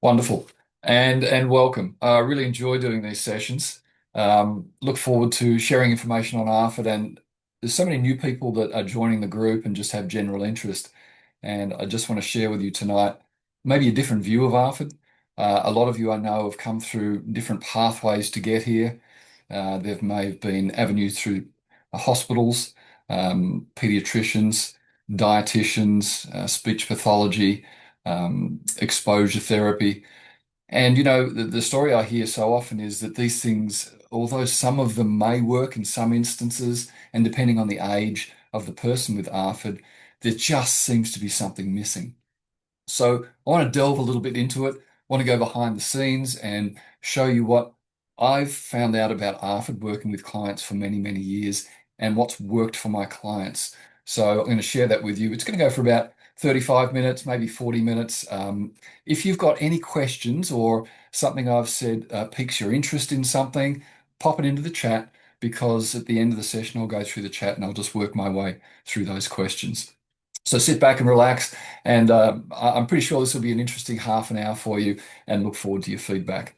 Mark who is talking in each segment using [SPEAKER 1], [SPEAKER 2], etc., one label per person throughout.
[SPEAKER 1] Wonderful. And welcome. I really enjoy doing these sessions. Look forward to sharing information on ARFID, and there's so many new people that are joining the group and just have general interest. And I just want to share with you tonight maybe a different view of ARFID. A lot of you I know have come through different pathways to get here. There may have been avenues through hospitals, pediatricians, dietitians, speech pathology, exposure therapy. And the story I hear so often is that these things, although some of them may work in some instances, and depending on the age of the person with ARFID, there just seems to be something missing. So I want to delve a little bit into it, want to go behind the scenes and show you what I've found out about ARFID working with clients for many, many years and what's worked for my clients. So I'm going to share that with you. It's going to go for about 35 minutes, maybe 40 minutes. If you've got any questions or something I've said piques your interest in something, pop it into the chat because at the end of the session, I'll go through the chat and I'll just work my way through those questions. So sit back and relax, and I'm pretty sure this will be an interesting half an hour for you, and look forward to your feedback.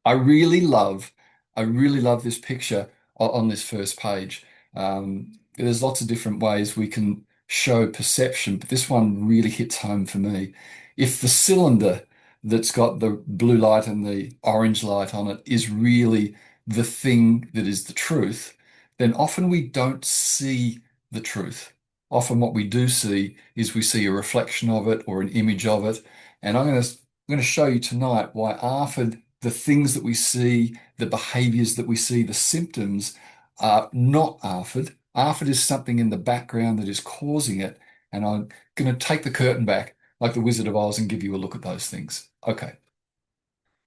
[SPEAKER 1] I really love, I really love this picture on this first page. There's lots of different ways we can show perception, but this one really hits home for me. If the cylinder that's got the blue light and the orange light on it is really the thing that is the truth, then often we don't see the truth. Often what we do see is we see a reflection of it or an image of it. And I'm going to show you tonight why ARFID, the things that we see, the behaviors that we see, the symptoms are not ARFID. ARFID is something in the background that is causing it. And I'm going to take the curtain back like the Wizard of Oz and give you a look at those things. Okay.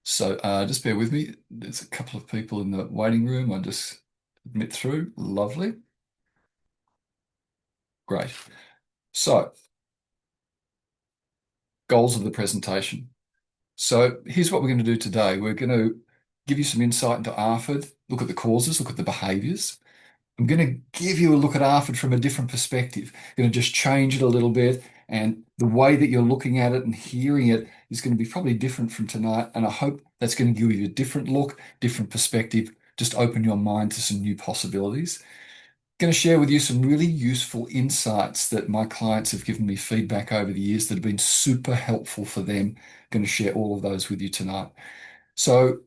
[SPEAKER 1] So just bear with me. There's a couple of people in the waiting room. I just admit through. Lovely. Great. So, goals of the presentation. So here's what we're going to do today. We're going to give you some insight into ARFID, look at the causes, look at the behaviors. I'm going to give you a look at ARFID from a different perspective. I'm going to just change it a little bit. And the way that you're looking at it and hearing it is going to be probably different from tonight. And I hope that's going to give you a different look, different perspective, just open your mind to some new possibilities. Going to share with you some really useful insights that my clients have given me feedback over the years that have been super helpful for them. Going to share all of those with you tonight. So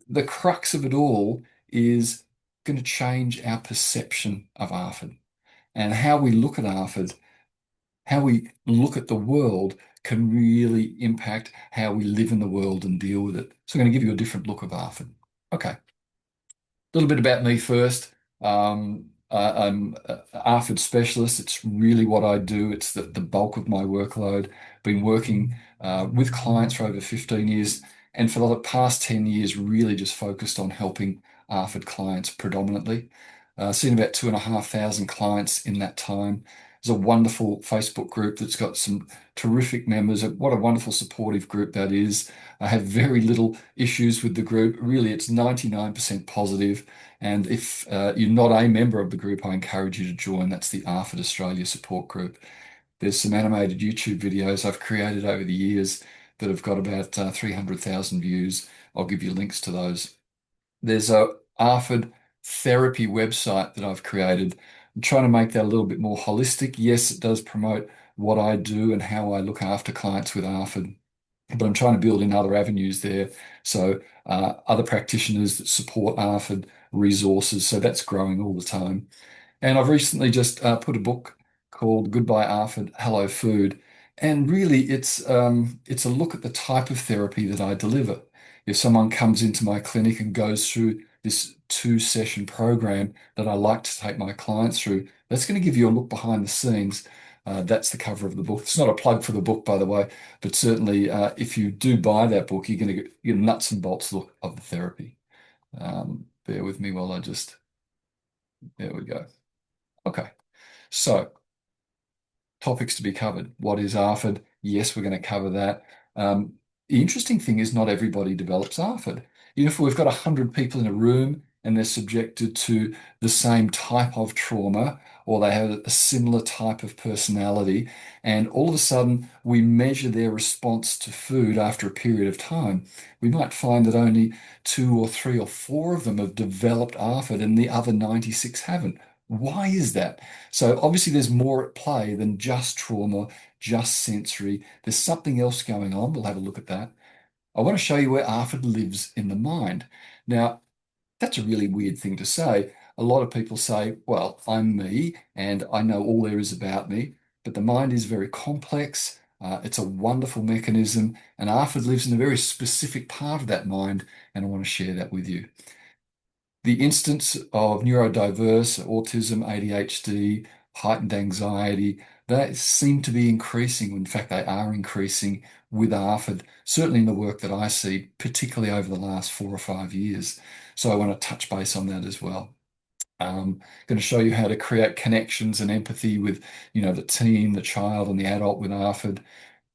[SPEAKER 1] the crux of it all is going to change our perception of ARFID and how we look at ARFID, how we look at the world can really impact how we live in the world and deal with it. So I'm going to give you a different look of ARFID. Okay. A little bit about me first. I'm an ARFID specialist. It's really what I do. It's the bulk of my workload. Been working with clients for over 15 years, and for the past 10 years, really just focused on helping ARFID clients predominantly. Seen about 2,500 clients in that time. There's a wonderful Facebook group that's got some terrific members. What a wonderful supportive group that is. I have very little issues with the group. Really, it's 99% positive. And if you're not a member of the group, I encourage you to join. That's the ARFID Australia support group. There's some animated YouTube videos I've created over the years that have got about 300,000 views. I'll give you links to those. There's a ARFID therapy website that I've created. I'm trying to make that a little bit more holistic. Yes, it does promote what I do and how I look after clients with ARFID, but I'm trying to build in other avenues there. So other practitioners that support ARFID resources. So that's growing all the time. And I've recently just put a book called Goodbye ARFID, Hello Food. And really it's a look at the type of therapy that I deliver. If someone comes into my clinic and goes through this 2-session program that I like to take my clients through, that's going to give you a look behind the scenes. That's the cover of the book. It's not a plug for the book, by the way, but certainly if you do buy that book, you're going to get a nuts and bolts look of the therapy. Bear with me while there we go. Okay, so topics to be covered. What is ARFID? Yes, we're going to cover that. The interesting thing is not everybody develops ARFID. If we've got 100 people in a room and they're subjected to the same type of trauma, or they have a similar type of personality. And all of a sudden, we measure their response to food after a period of time. We might find that only two or three or four of them have developed ARFID and the other 96 haven't. Why is that? So obviously there's more at play than just trauma, just sensory. There's something else going on. We'll have a look at that. I want to show you where ARFID lives in the mind. Now, that's a really weird thing to say. A lot of people say, well, I'm me and I know all there is about me, but the mind is very complex. It's a wonderful mechanism, and ARFID lives in a very specific part of that mind, and I want to share that with you. The instance of neurodiverse, autism, ADHD, heightened anxiety, they seem to be increasing. In fact, they are increasing with ARFID, certainly in the work that I see, particularly over the last 4 or 5 years. So I want to touch base on that as well. Going to show you how to create connections and empathy with, the teen, the child, and the adult with ARFID.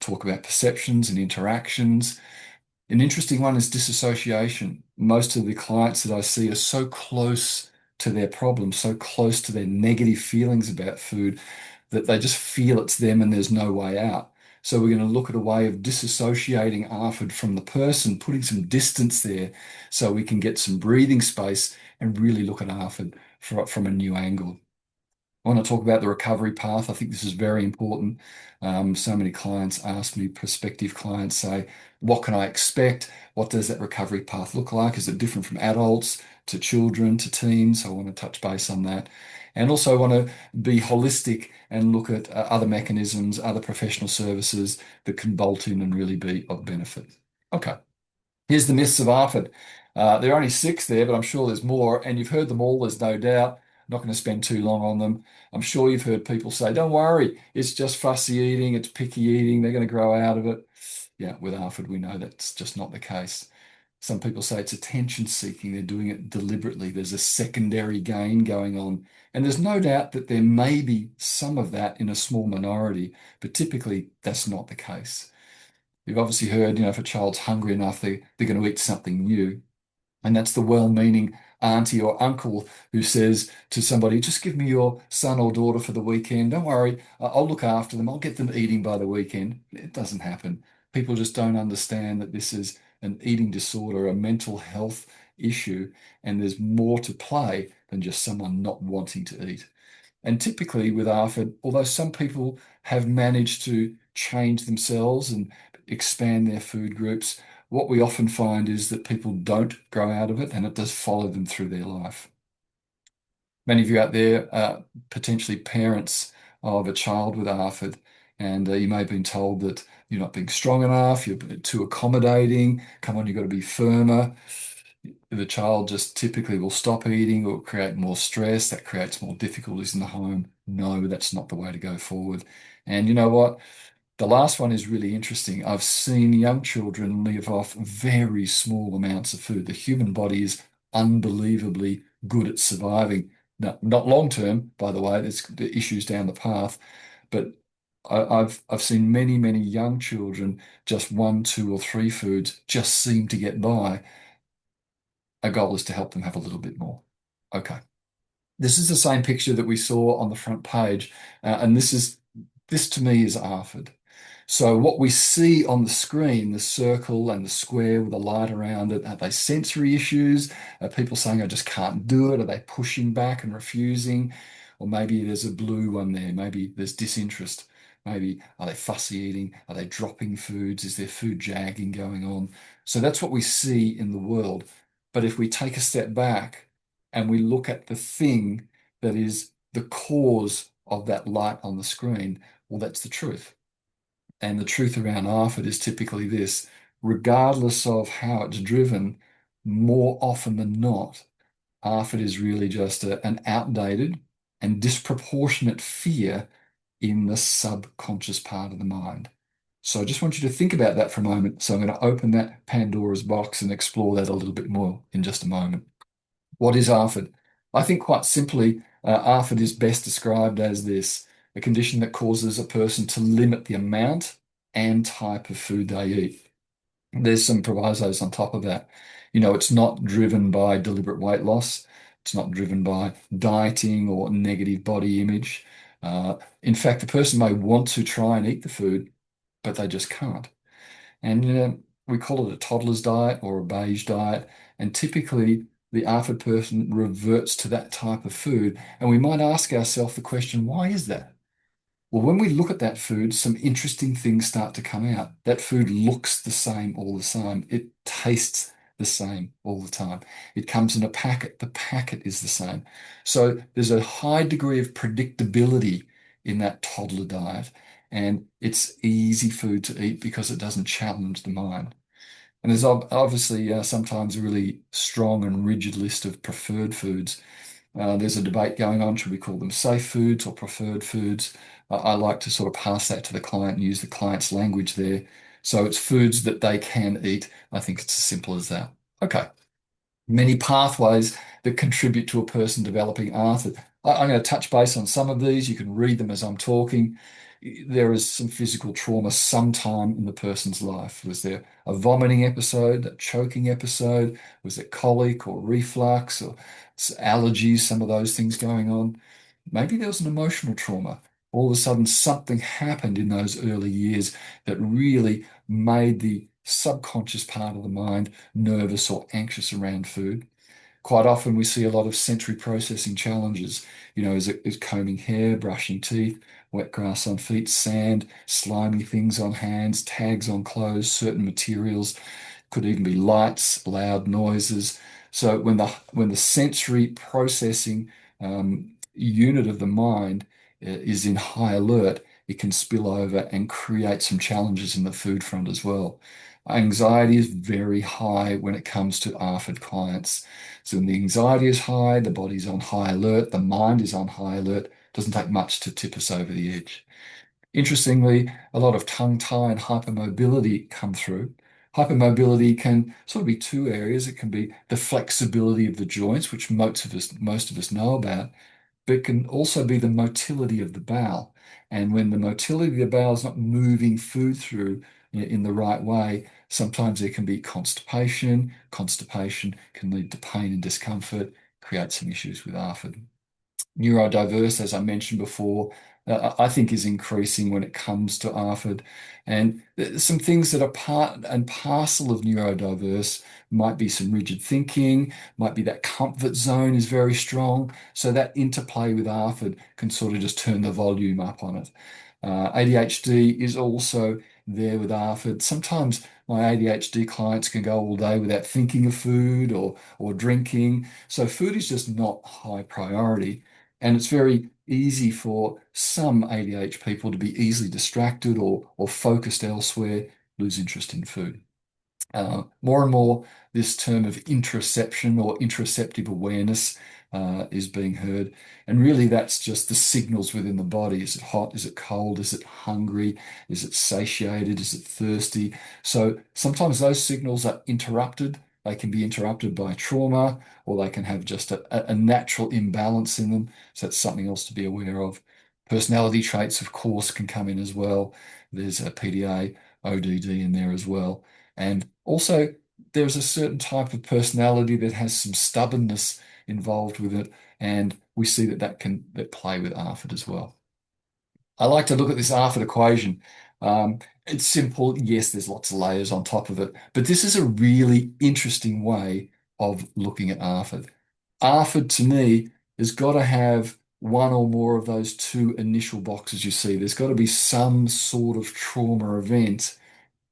[SPEAKER 1] Talk about perceptions and interactions. An interesting one is disassociation. Most of the clients that I see are so close to their problems, so close to their negative feelings about food that they just feel it's them and there's no way out. So we're going to look at a way of disassociating ARFID from the person, putting some distance there so we can get some breathing space and really look at ARFID from a new angle. I want to talk about the recovery path. I think this is very important. So many clients ask me, prospective clients say, what can I expect? What does that recovery path look like? Is it different from adults to children to teens? So I want to touch base on that. And also want to be holistic and look at other mechanisms, other professional services that can bolt in and really be of benefit. Okay. Here's the myths of ARFID. There are only six there, but I'm sure there's more, and you've heard them all, there's no doubt. I'm not going to spend too long on them. I'm sure you've heard people say, don't worry, it's just fussy eating, it's picky eating, they're going to grow out of it. Yeah, with ARFID, we know that's just not the case. Some people say it's attention seeking, they're doing it deliberately. There's a secondary gain going on. And there's no doubt that there may be some of that in a small minority, but typically that's not the case. You've obviously heard, if a child's hungry enough, they're going to eat something new. And that's the well-meaning auntie or uncle who says to somebody, just give me your son or daughter for the weekend. Don't worry, I'll look after them. I'll get them eating by the weekend. It doesn't happen. People just don't understand that this is an eating disorder, a mental health issue, and there's more to play than just someone not wanting to eat. And typically with ARFID, although some people have managed to change themselves and expand their food groups, what we often find is that people don't grow out of it and it does follow them through their life. Many of you out there are potentially parents of a child with ARFID, and you may have been told that you're not being strong enough, you're too accommodating, come on, you've got to be firmer. The child just typically will stop eating or create more stress. That creates more difficulties in the home. No, that's not the way to go forward. And you know what? The last one is really interesting. I've seen young children live off very small amounts of food. The human body is unbelievably good at surviving. No, not long term, by the way, there's the issues down the path, but I've seen many young children, just one, two, or three foods just seem to get by. Our goal is to help them have a little bit more. Okay. This is the same picture that we saw on the front page, and this to me is ARFID. So what we see on the screen, the circle and the square with a light around it, are they sensory issues? Are people saying, I just can't do it? Are they pushing back and refusing? Or maybe there's a blue one there. Maybe there's disinterest. Maybe are they fussy eating? Are they dropping foods? Is there food jagging going on? So that's what we see in the world. But if we take a step back and we look at the thing that is the cause of that light on the screen, well, that's the truth. And the truth around ARFID is typically this: regardless of how it's driven, more often than not, ARFID is really just an outdated and disproportionate fear in the subconscious part of the mind. So I just want you to think about that for a moment. So I'm going to open that Pandora's box and explore that a little bit more in just a moment. What is ARFID? I think quite simply, ARFID is best described as this: a condition that causes a person to limit the amount and type of food they eat. There's some provisos on top of that. It's not driven by deliberate weight loss. It's not driven by dieting or negative body image. In fact, the person may want to try and eat the food, but they just can't. And we call it a toddler's diet or a beige diet. And typically, the ARFID person reverts to that type of food. And we might ask ourselves the question, why is that? Well, when we look at that food, some interesting things start to come out. That food looks the same all the time. It tastes the same all the time. It comes in a packet. The packet is the same. So there's a high degree of predictability in that toddler diet. And it's easy food to eat because it doesn't challenge the mind. And there's obviously sometimes a really strong and rigid list of preferred foods. There's a debate going on, should we call them safe foods or preferred foods? I like to sort of pass that to the client and use the client's language there. So it's foods that they can eat. I think it's as simple as that. Okay, many pathways that contribute to a person developing ARFID. I'm going to touch base on some of these. You can read them as I'm talking. There is some physical trauma sometime in the person's life. Was there a vomiting episode, a choking episode? Was it colic or reflux or allergies, some of those things going on? Maybe there was an emotional trauma. All of a sudden, something happened in those early years that really made the subconscious part of the mind nervous or anxious around food. Quite often, we see a lot of sensory processing challenges. Is combing hair, brushing teeth, wet grass on feet, sand, slimy things on hands, tags on clothes, certain materials. Could even be lights, loud noises. So when the sensory processing unit of the mind is in high alert, it can spill over and create some challenges in the food front as well. Anxiety is very high when it comes to ARFID clients. So when the anxiety is high, the body's on high alert, the mind is on high alert. Doesn't take much to tip us over the edge. Interestingly, a lot of tongue tie and hypermobility come through. Hypermobility can sort of be two areas. It can be the flexibility of the joints, which most of us know about, but it can also be the motility of the bowel. And when the motility of the bowel is not moving food through in the right way, sometimes there can be constipation. Constipation can lead to pain and discomfort, create some issues with ARFID. Neurodiverse, as I mentioned before, I think is increasing when it comes to ARFID. And some things that are part and parcel of neurodiverse might be some rigid thinking, might be that comfort zone is very strong. So that interplay with ARFID can sort of just turn the volume up on it. ADHD is also there with ARFID. Sometimes my ADHD clients can go all day without thinking of food or drinking. So food is just not high priority. And it's very easy for some ADHD people to be easily distracted or focused elsewhere, lose interest in food. More and more, this term of interoception or interoceptive awareness is being heard. And really, that's just the signals within the body. Is it hot? Is it cold? Is it hungry? Is it satiated? Is it thirsty? So sometimes those signals are interrupted. They can be interrupted by trauma, or they can have just a natural imbalance in them. So that's something else to be aware of. Personality traits, of course, can come in as well. There's a PDA, ODD in there as well. And also, there's a certain type of personality that has some stubbornness involved with it, and we see that play with ARFID as well. I like to look at this ARFID equation. It's simple. Yes, there's lots of layers on top of it, but this is a really interesting way of looking at ARFID. ARFID to me has got to have one or more of those two initial boxes you see. There's got to be some sort of trauma event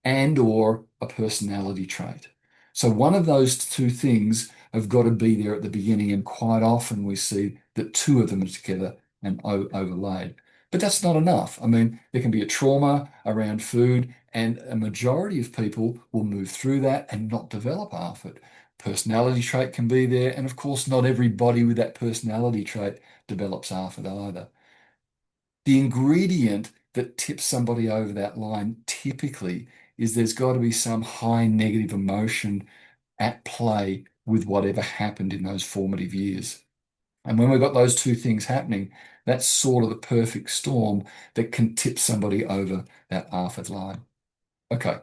[SPEAKER 1] and or a personality trait. So one of those two things have got to be there at the beginning, and quite often we see that two of them are together and overlaid. But that's not enough. I mean, there can be a trauma around food, and a majority of people will move through that and not develop ARFID. Personality trait can be there, and of course, not everybody with that personality trait develops ARFID either. The ingredient that tips somebody over that line typically is there's got to be some high negative emotion at play with whatever happened in those formative years. And when we've got those two things happening, that's sort of the perfect storm that can tip somebody over that ARFID line. Okay,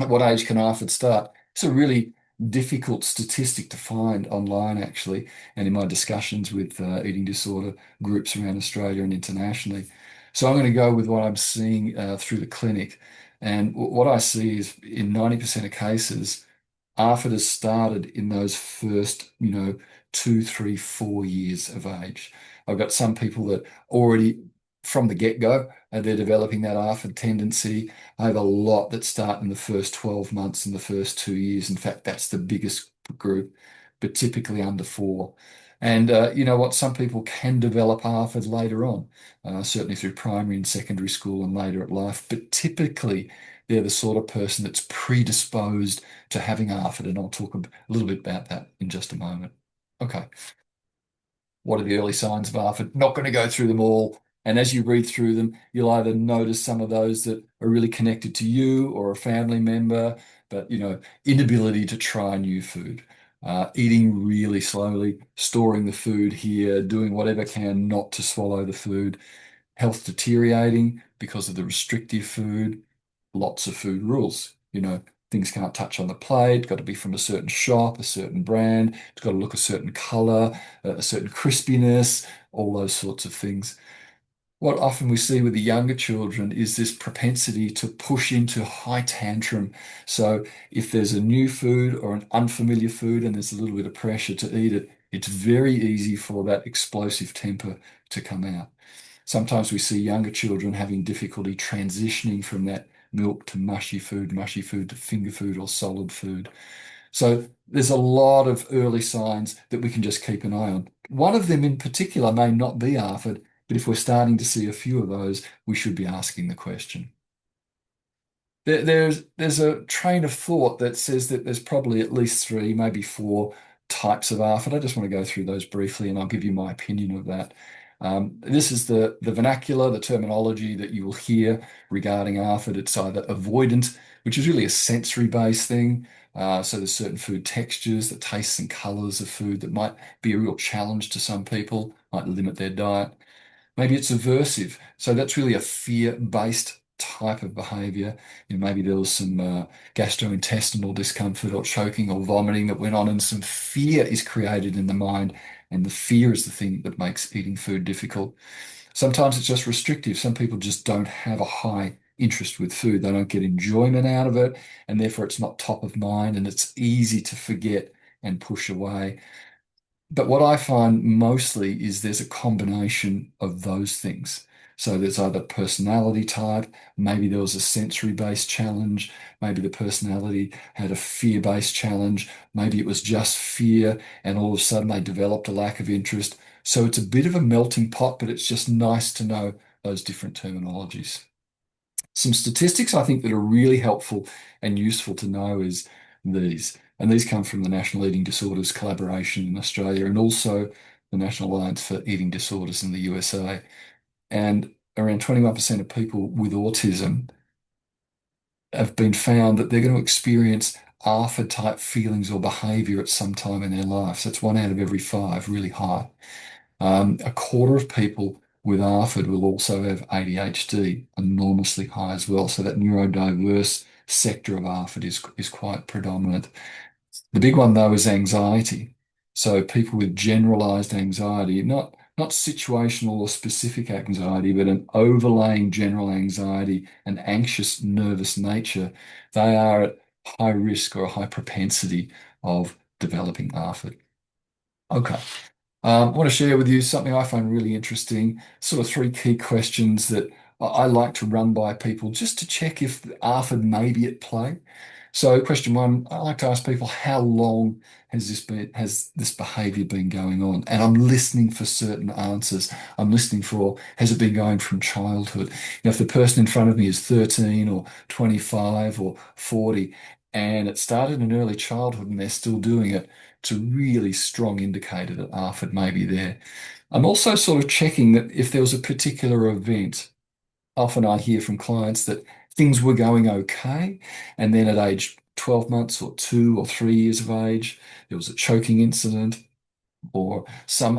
[SPEAKER 1] at what age can ARFID start? It's a really difficult statistic to find online, actually, and in my discussions with eating disorder groups around Australia and internationally. So I'm going to go with what I'm seeing through the clinic. And what I see is in 90% of cases, ARFID has started in those first, 2, 3, 4 years of age. I've got some people that already from the get-go, they're developing that ARFID tendency. I have a lot that start in the first 12 months and the first 2 years. In fact, that's the biggest group, but typically under 4. And you know what? Some people can develop ARFID later on, certainly through primary and secondary school and later at life. But typically, they're the sort of person that's predisposed to having ARFID, and I'll talk a little bit about that in just a moment. Okay, what are the early signs of ARFID? Not going to go through them all. And as you read through them, you'll either notice some of those that are really connected to you or a family member, but inability to try new food, eating really slowly, storing the food here, doing whatever can not to swallow the food, health deteriorating because of the restrictive food, lots of food rules. Things can't touch on the plate, got to be from a certain shop, a certain brand, it's got to look a certain color, a certain crispiness, all those sorts of things. What often we see with the younger children is this propensity to push into high tantrum. So if there's a new food or an unfamiliar food and there's a little bit of pressure to eat it, it's very easy for that explosive temper to come out. Sometimes we see younger children having difficulty transitioning from that milk to mushy food to finger food or solid food. So there's a lot of early signs that we can just keep an eye on. One of them in particular may not be ARFID, but if we're starting to see a few of those, we should be asking the question. There's a train of thought that says that there's probably at least 3, maybe 4 types of ARFID. I just want to go through those briefly, and I'll give you my opinion of that. This is the vernacular, the terminology that you will hear regarding ARFID. It's either avoidant, which is really a sensory-based thing. So there's certain food textures, the tastes and colors of food that might be a real challenge to some people, might limit their diet. Maybe it's aversive. So that's really a fear-based type of behavior. Maybe there was some gastrointestinal discomfort or choking or vomiting that went on, and some fear is created in the mind, and the fear is the thing that makes eating food difficult. Sometimes it's just restrictive. Some people just don't have a high interest with food. They don't get enjoyment out of it, and therefore it's not top of mind, and it's easy to forget and push away. But what I find mostly is there's a combination of those things. So there's either personality type, maybe there was a sensory-based challenge, maybe the personality had a fear-based challenge, maybe it was just fear, and all of a sudden they developed a lack of interest. So it's a bit of a melting pot, but it's just nice to know those different terminologies. Some statistics I think that are really helpful and useful to know is these. And these come from the National Eating Disorders Collaboration in Australia and also the National Alliance for Eating Disorders in the USA. And around 21% of people with autism have been found that they're going to experience ARFID type feelings or behavior at some time in their life. So it's 1 out of every 5, really high. A quarter of people with ARFID will also have ADHD, enormously high as well. So that neurodiverse sector of ARFID is quite predominant. The big one, though, is anxiety. So people with generalized anxiety, not situational or specific anxiety, but an overlaying general anxiety, an anxious, nervous nature, they are at high risk or a high propensity of developing ARFID. Okay. I want to share with you something I find really interesting, sort of 3 key questions that I like to run by people just to check if the ARFID may be at play. So question 1, I like to ask people, how long has this behavior been going on? And I'm listening for certain answers. I'm listening for, has it been going from childhood? If the person in front of me is 13 or 25 or 40, and it started in early childhood and they're still doing it, it's a really strong indicator that ARFID may be there. I'm also sort of checking that if there was a particular event, often I hear from clients that things were going okay, and then at age 12 months or 2 or 3 years of age, there was a choking incident, or some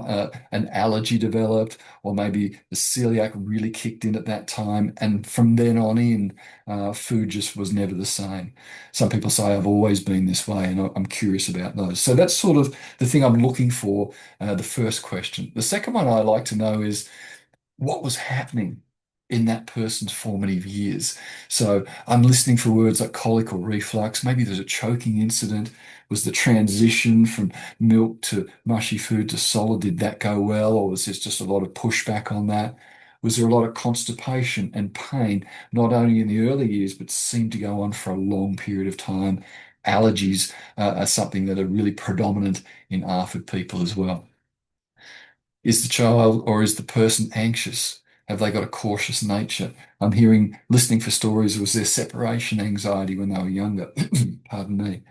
[SPEAKER 1] an allergy developed, or maybe the celiac really kicked in at that time, and from then on in, food just was never the same. Some people say I've always been this way, and I'm curious about those. So that's sort of the thing I'm looking for. The first question. The second one I like to know is what was happening in that person's formative years. So I'm listening for words like colic or reflux. Maybe there's a choking incident. Was the transition from milk to mushy food to solid, did that go well? Or was there just a lot of pushback on that? Was there a lot of constipation and pain, not only in the early years, but seemed to go on for a long period of time? Allergies are something that are really predominant in ARFID people as well. Is the child or is the person anxious? Have they got a cautious nature? I'm listening for stories. Was there separation anxiety when they were younger? Pardon me.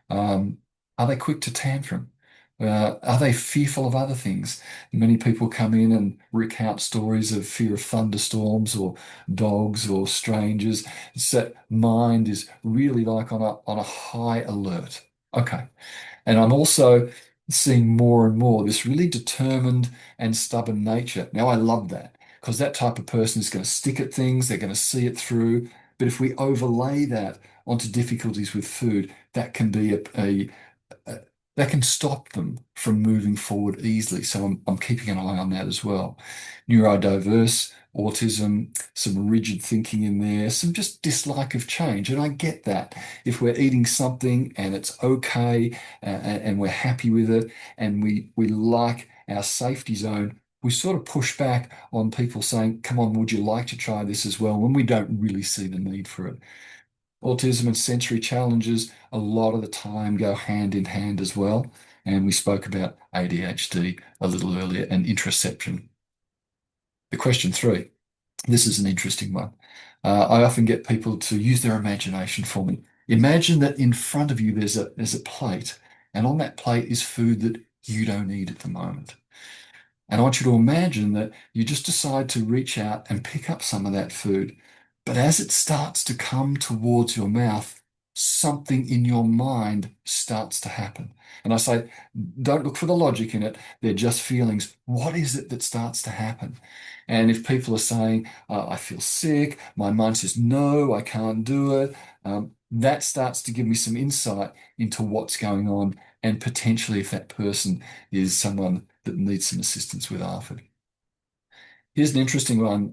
[SPEAKER 1] Um, are they quick to tantrum? Are they fearful of other things? Many people come in and recount stories of fear of thunderstorms or dogs or strangers. It's that mind is really like on a high alert. Okay. And I'm also seeing more and more this really determined and stubborn nature. Now, I love that because that type of person is going to stick at things, they're going to see it through. But if we overlay that onto difficulties with food, that can be uh, that can stop them from moving forward easily. So I'm keeping an eye on that as well. Neurodiverse, autism, some rigid thinking in there, some just dislike of change. And I get that. If we're eating something and it's okay and we're happy with it and we like our safety zone, we sort of push back on people saying, come on, would you like to try this as well? When we don't really see the need for it. Autism and sensory challenges a lot of the time go hand in hand as well. And we spoke about ADHD a little earlier and interoception. The question three, this is an interesting one. I often get people to use their imagination for me. Imagine that in front of you there's a plate, and on that plate is food that you don't eat at the moment. And I want you to imagine that you just decide to reach out and pick up some of that food. But as it starts to come towards your mouth, something in your mind starts to happen. And I say, don't look for the logic in it. They're just feelings. What is it that starts to happen? And if people are saying, I feel sick, my mind says, no, I can't do it, that starts to give me some insight into what's going on and potentially if that person is someone that needs some assistance with ARFID. Here's an interesting one.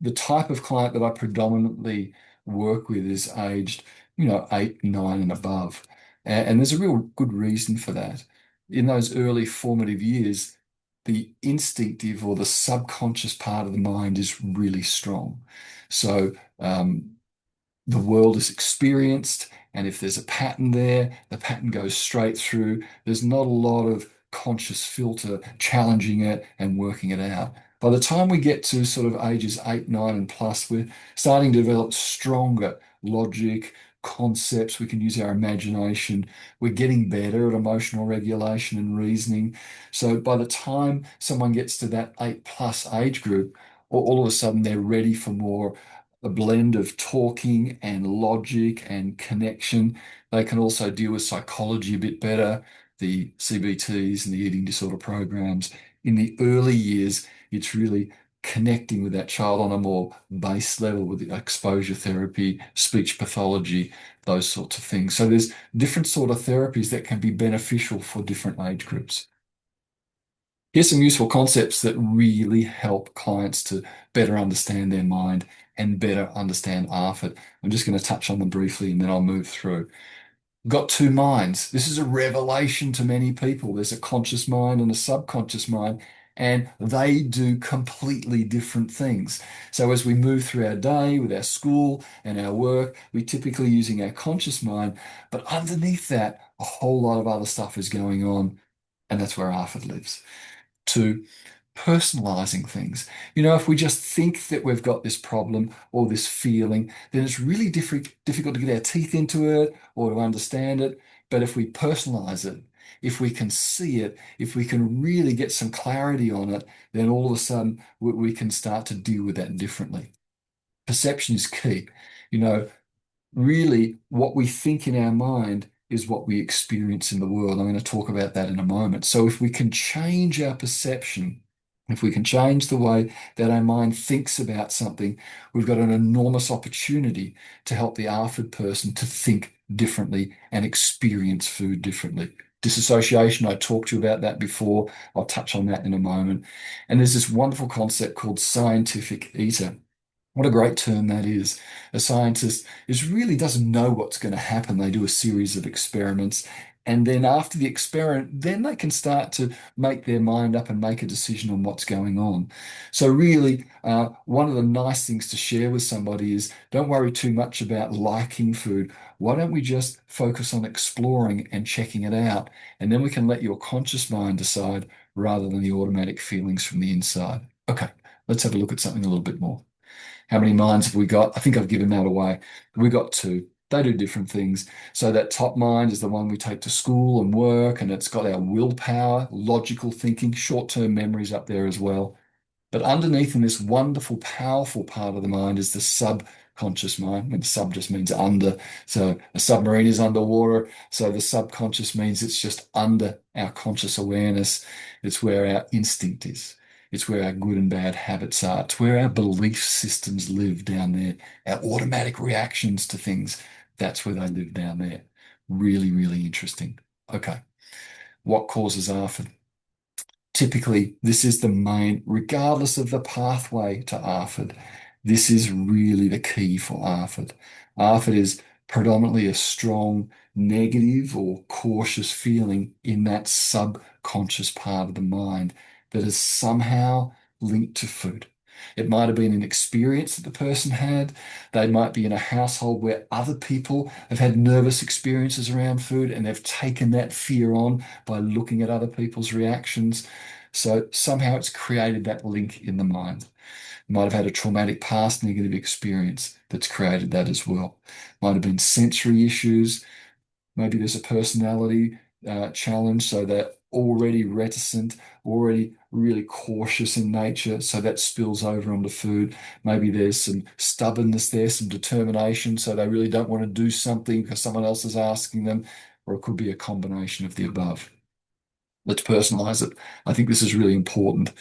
[SPEAKER 1] The type of client that I predominantly work with is aged, 8, 9 and above. And there's a real good reason for that. In those early formative years, the instinctive or the subconscious part of the mind is really strong. So the world is experienced, and if there's a pattern there, the pattern goes straight through. There's not a lot of conscious filter challenging it and working it out. By the time we get to sort of ages 8, 9, and plus, we're starting to develop stronger logic, concepts. We can use our imagination. We're getting better at emotional regulation and reasoning. So by the time someone gets to that 8+ age group, all of a sudden they're ready for more a blend of talking and logic and connection. They can also deal with psychology a bit better, the CBTs and the eating disorder programs. In the early years, it's really connecting with that child on a more base level with the exposure therapy, speech pathology, those sorts of things. So there's different sort of therapies that can be beneficial for different age groups. Here's some useful concepts that really help clients to better understand their mind and better understand ARFID. I'm just going to touch on them briefly and then I'll move through. Got two minds. This is a revelation to many people. There's a conscious mind and a subconscious mind, and they do completely different things. So as we move through our day with our school and our work, we're typically using our conscious mind, but underneath that, a whole lot of other stuff is going on, and that's where ARFID lives. To personalizing things. If we just think that we've got this problem or this feeling, then it's really difficult to get our teeth into it or to understand it. But if we personalize it, if we can see it, if we can really get some clarity on it, then all of a sudden we can start to deal with that differently. Perception is key. You know, Really what we think in our mind is what we experience in the world. I'm going to talk about that in a moment. So if we can change our perception, if we can change the way that our mind thinks about something, we've got an enormous opportunity to help the ARFID person to think differently and experience food differently. Disassociation, I talked to you about that before. I'll touch on that in a moment. And there's this wonderful concept called scientific eater. What a great term that is. A scientist is really doesn't know what's going to happen. They do a series of experiments, and then after the experiment, then they can start to make their mind up and make a decision on what's going on. So really, one of the nice things to share with somebody is don't worry too much about liking food. Why don't we just focus on exploring and checking it out? And then we can let your conscious mind decide rather than the automatic feelings from the inside. Okay, let's have a look at something a little bit more. How many minds have we got? I think I've given that away. We got two. They do different things. So that top mind is the one we take to school and work, and it's got our willpower, logical thinking, short-term memories up there as well. But underneath in this wonderful, powerful part of the mind is the subconscious mind. And sub just means under. So a submarine is underwater. So the subconscious means it's just under our conscious awareness. It's where our instinct is. It's where our good and bad habits are. It's where our belief systems live down there. Our automatic reactions to things, that's where they live down there. Really, really interesting. Okay. What causes ARFID? Typically, this is the main, regardless of the pathway to ARFID, this is really the key for ARFID. ARFID is predominantly a strong negative or cautious feeling in that subconscious part of the mind that is somehow linked to food. It might have been an experience that the person had. They might be in a household where other people have had nervous experiences around food and they've taken that fear on by looking at other people's reactions. So somehow it's created that link in the mind. Might have had a traumatic past negative experience that's created that as well. Might have been sensory issues. Maybe there's a personality challenge, so they're already reticent, already really cautious in nature, so that spills over onto food. Maybe there's some stubbornness there, some determination, so they really don't want to do something because someone else is asking them, or it could be a combination of the above. Let's personalize it. I think this is really important.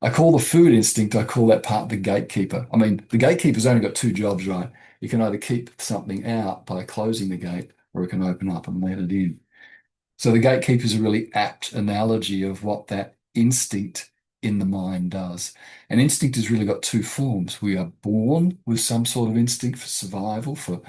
[SPEAKER 1] I call the food instinct, I call that part the gatekeeper. I mean, the gatekeeper's only got two jobs, right? You can either keep something out by closing the gate, or it can open up and let it in. So the gatekeeper is a really apt analogy of what that instinct in the mind does. And instinct has really got two forms. We are born with some sort of instinct for survival, for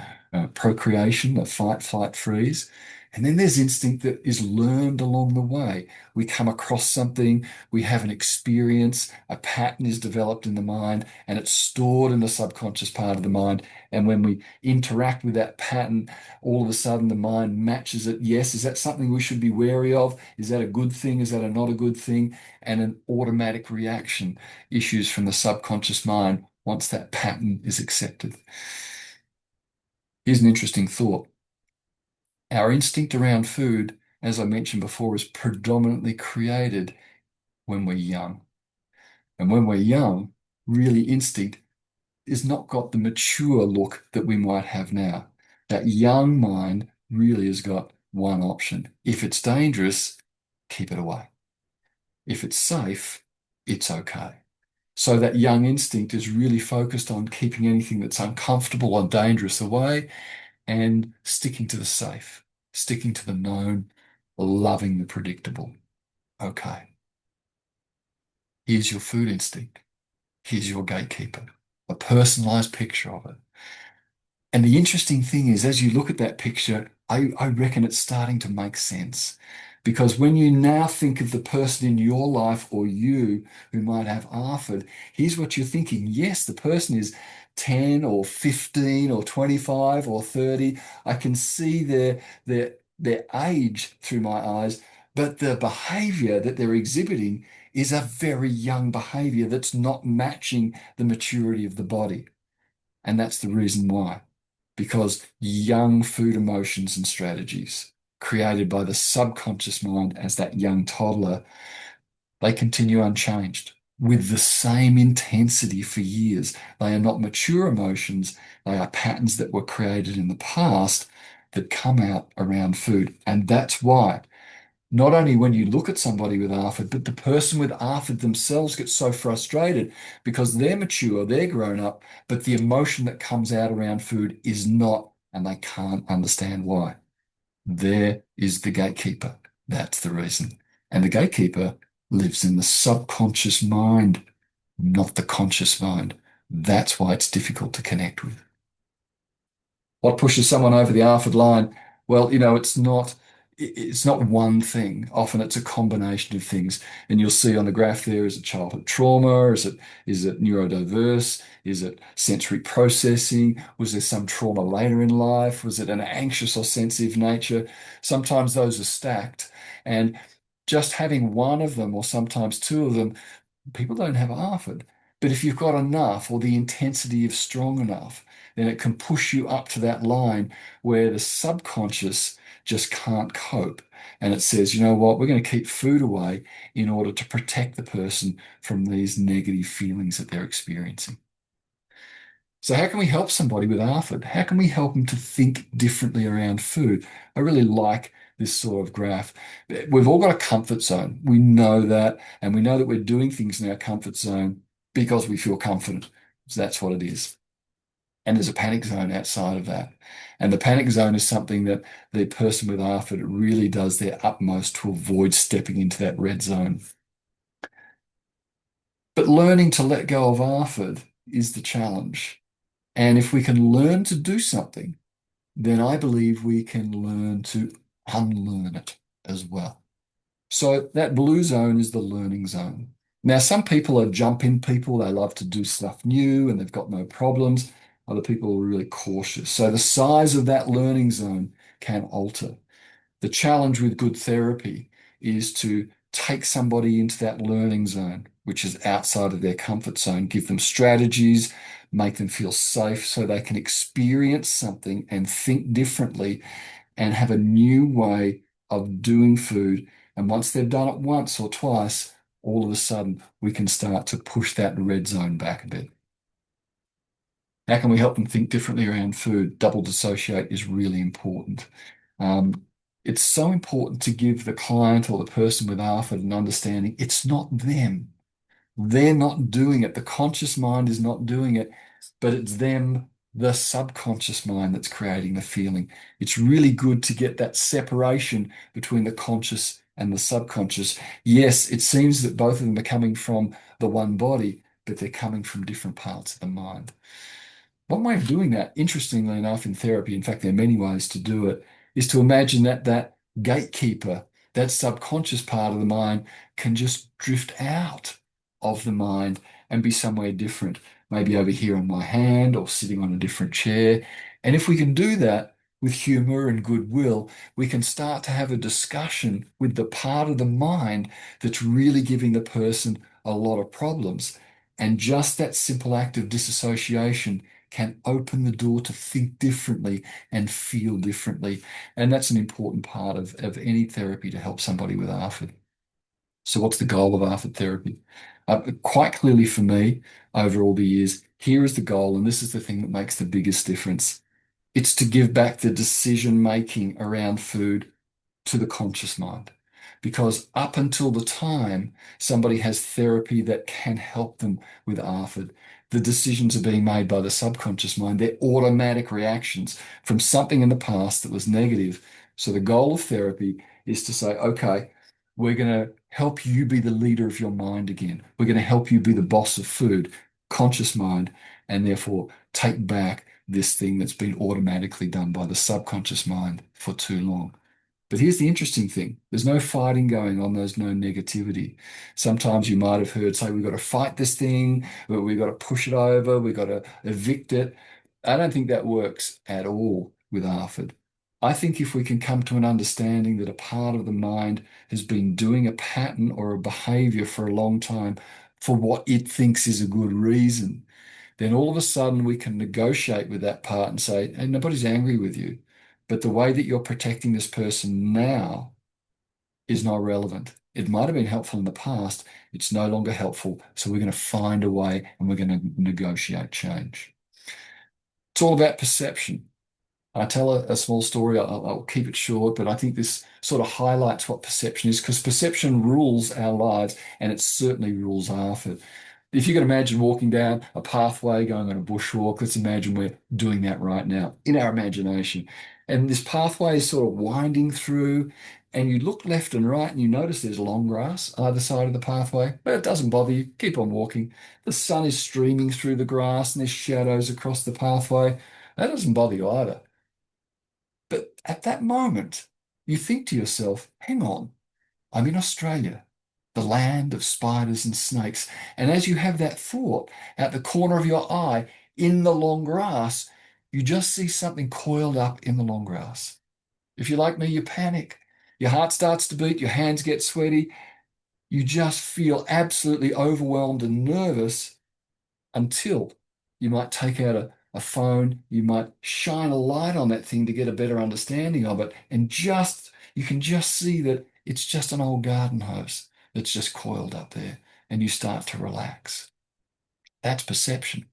[SPEAKER 1] procreation, a fight, flight, freeze. And then there's instinct that is learned along the way. We come across something, we have an experience, a pattern is developed in the mind, and it's stored in the subconscious part of the mind. And when we interact with that pattern, all of a sudden the mind matches it. Yes, is that something we should be wary of? Is that a good thing? Is that a not a good thing? And an automatic reaction issues from the subconscious mind once that pattern is accepted. Here's an interesting thought. Our instinct around food, as I mentioned before, is predominantly created when we're young. And when we're young, really instinct is not got the mature look that we might have now. That young mind really has got one option. If it's dangerous, keep it away. If it's safe, it's okay. So that young instinct is really focused on keeping anything that's uncomfortable or dangerous away and sticking to the safe, sticking to the known, loving the predictable. Okay, here's your food instinct. Here's your gatekeeper, a personalized picture of it. And the interesting thing is, as you look at that picture, I reckon it's starting to make sense. Because when you now think of the person in your life or you who might have ARFID, here's what you're thinking. Yes, the person is 10 or 15 or 25 or 30. I can see their age through my eyes, but the behavior that they're exhibiting is a very young behavior that's not matching the maturity of the body. And that's the reason why. Because young food emotions and strategies created by the subconscious mind as that young toddler, they continue unchanged. with the same intensity for years. They are not mature emotions. They are patterns that were created in the past that come out around food. And that's why not only when you look at somebody with ARFID, but the person with ARFID themselves gets so frustrated because they're mature, they're grown up, but the emotion that comes out around food is not, and they can't understand why. There is the gatekeeper. That's the reason. And the gatekeeper lives in the subconscious mind, not the conscious mind. That's why it's difficult to connect with. What pushes someone over the ARFID line? Well, it's not one thing. Often it's a combination of things. And you'll see on the graph there, is it childhood trauma? Is it neurodiverse? Is it sensory processing? Was there some trauma later in life? Was it an anxious or sensitive nature? Sometimes those are stacked. And just having one of them or sometimes two of them, people don't have ARFID. But if you've got enough or the intensity is strong enough, then it can push you up to that line where the subconscious just can't cope. And it says, you know what, we're going to keep food away in order to protect the person from these negative feelings that they're experiencing. So, how can we help somebody with ARFID? How can we help them to think differently around food? I really like this sort of graph. We've all got a comfort zone. We know that, and we know that we're doing things in our comfort zone because we feel confident. So that's what it is. And there's a panic zone outside of that. And the panic zone is something that the person with ARFID really does their utmost to avoid stepping into that red zone. But learning to let go of ARFID is the challenge. And if we can learn to do something, then I believe we can learn to unlearn it as well. So that blue zone is the learning zone. Now, some people are jumping people. They love to do stuff new and they've got no problems. Other people are really cautious. So the size of that learning zone can alter. The challenge with good therapy is to take somebody into that learning zone, which is outside of their comfort zone, give them strategies, make them feel safe so they can experience something and think differently and have a new way of doing food. And once they've done it once or twice, all of a sudden we can start to push that red zone back a bit. How can we help them think differently around food? Double dissociate is really important. Um, it's so important to give the client or the person with ARFID an understanding it's not them. They're not doing it. The conscious mind is not doing it, but it's them, the subconscious mind, that's creating the feeling. It's really good to get that separation between the conscious and the subconscious. Yes, it seems that both of them are coming from the one body, but they're coming from different parts of the mind. One way of doing that, interestingly enough, in therapy, in fact, there are many ways to do it, is to imagine that that gatekeeper, that subconscious part of the mind, can just drift out of the mind and be somewhere different, maybe over here on my hand or sitting on a different chair. And if we can do that with humor and goodwill, we can start to have a discussion with the part of the mind that's really giving the person a lot of problems. And just that simple act of disassociation can open the door to think differently and feel differently. And that's an important part of any therapy to help somebody with ARFID. So, what's the goal of ARFID therapy? Quite clearly for me, over all the years, here is the goal, and this is the thing that makes the biggest difference. It's to give back the decision making around food to the conscious mind. Because up until the time somebody has therapy that can help them with ARFID, the decisions are being made by the subconscious mind. They're automatic reactions from something in the past that was negative. So the goal of therapy is to say, okay, we're going to help you be the leader of your mind again. We're going to help you be the boss of food, conscious mind, and therefore take back this thing that's been automatically done by the subconscious mind for too long. But here's the interesting thing. There's no fighting going on. There's no negativity. Sometimes you might have heard say, we've got to fight this thing, or we've got to push it over, we've got to evict it. I don't think that works at all with ARFID. I think if we can come to an understanding that a part of the mind has been doing a pattern or a behavior for a long time for what it thinks is a good reason, then all of a sudden we can negotiate with that part and say, hey, nobody's angry with you. But the way that you're protecting this person now is not relevant. It might have been helpful in the past. It's no longer helpful. So we're going to find a way and we're going to negotiate change. It's all about perception. I tell a small story. I'll keep it short, but I think this sort of highlights what perception is because perception rules our lives and it certainly rules ARFID. If you can imagine walking down a pathway, going on a bushwalk, let's imagine we're doing that right now in our imagination. And this pathway is sort of winding through, and you look left and right and you notice there's long grass either side of the pathway, but it doesn't bother you. Keep on walking. The sun is streaming through the grass and there's shadows across the pathway. That doesn't bother you either. But at that moment, you think to yourself, hang on, I'm in Australia, the land of spiders and snakes. And as you have that thought, at the corner of your eye, in the long grass, you just see something coiled up in the long grass. If you're like me, you panic. Your heart starts to beat, your hands get sweaty. You just feel absolutely overwhelmed and nervous until you might take out a phone, you might shine a light on that thing to get a better understanding of it, and just you can just see that it's just an old garden hose that's just coiled up there, and you start to relax. That's perception.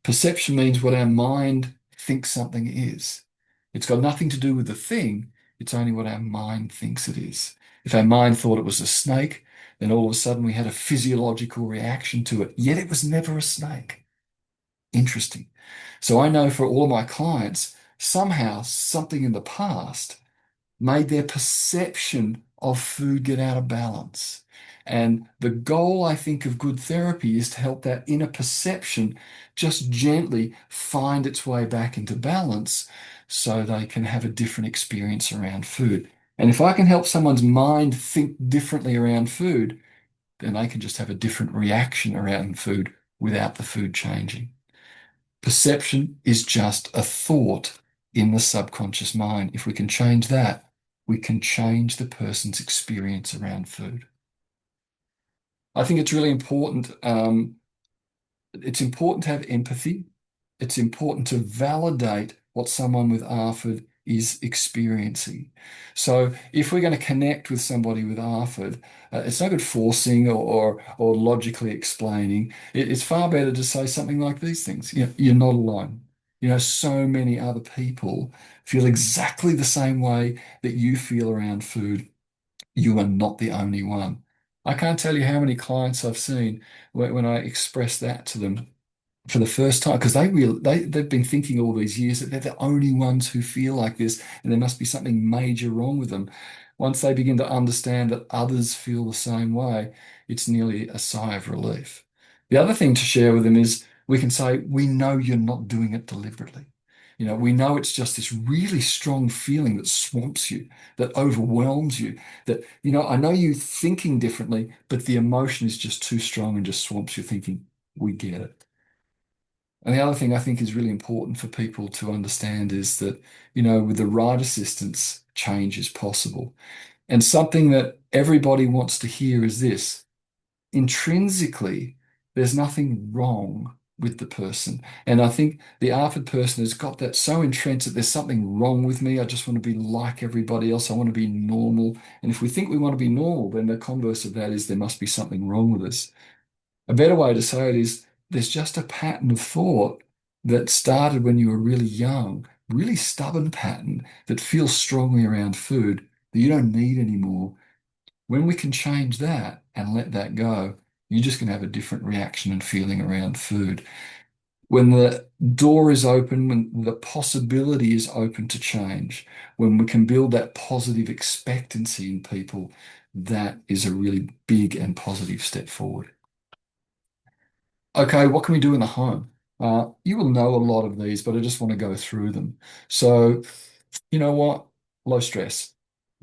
[SPEAKER 1] Perception means what our mind thinks something is. It's got nothing to do with the thing, it's only what our mind thinks it is. If our mind thought it was a snake, then all of a sudden we had a physiological reaction to it, yet it was never a snake. Interesting. So I know for all of my clients, somehow something in the past made their perception of food get out of balance. And the goal, I think, of good therapy is to help that inner perception just gently find its way back into balance so they can have a different experience around food. And if I can help someone's mind think differently around food, then they can just have a different reaction around food without the food changing. Perception is just a thought in the subconscious mind. If we can change that, we can change the person's experience around food. I think it's really important. It's important to have empathy. It's important to validate what someone with ARFID is experiencing. So if we're going to connect with somebody with ARFID, it's no good forcing or logically explaining. It's far better to say something like these things. You know, you're not alone. You know, so many other people feel exactly the same way that you feel around food. You are not the only one. I can't tell you how many clients I've seen when I express that to them for the first time because they've been thinking all these years that they're the only ones who feel like this and there must be something major wrong with them. Once they begin to understand that others feel the same way, it's nearly a sigh of relief. The other thing to share with them is we can say, we know you're not doing it deliberately. You know, we know it's just this really strong feeling that swamps you, that overwhelms you, that, you know, I know you thinking differently, but the emotion is just too strong and just swamps your thinking. We get it. And the other thing I think is really important for people to understand is that, you know, with the right assistance, change is possible. And something that everybody wants to hear is this. Intrinsically, there's nothing wrong with the person. And I think the ARFID person has got that so entrenched that there's something wrong with me. I just want to be like everybody else. I want to be normal. And if we think we want to be normal, then the converse of that is there must be something wrong with us. A better way to say it is there's just a pattern of thought that started when you were really young, really stubborn pattern that feels strongly around food that you don't need anymore. When we can change that and let that go, you're just going to have a different reaction and feeling around food. When the door is open, when the possibility is open to change, when we can build that positive expectancy in people, that is a really big and positive step forward. Okay, what can we do in the home? You will know a lot of these, but I just want to go through them. So, you know what? Low stress,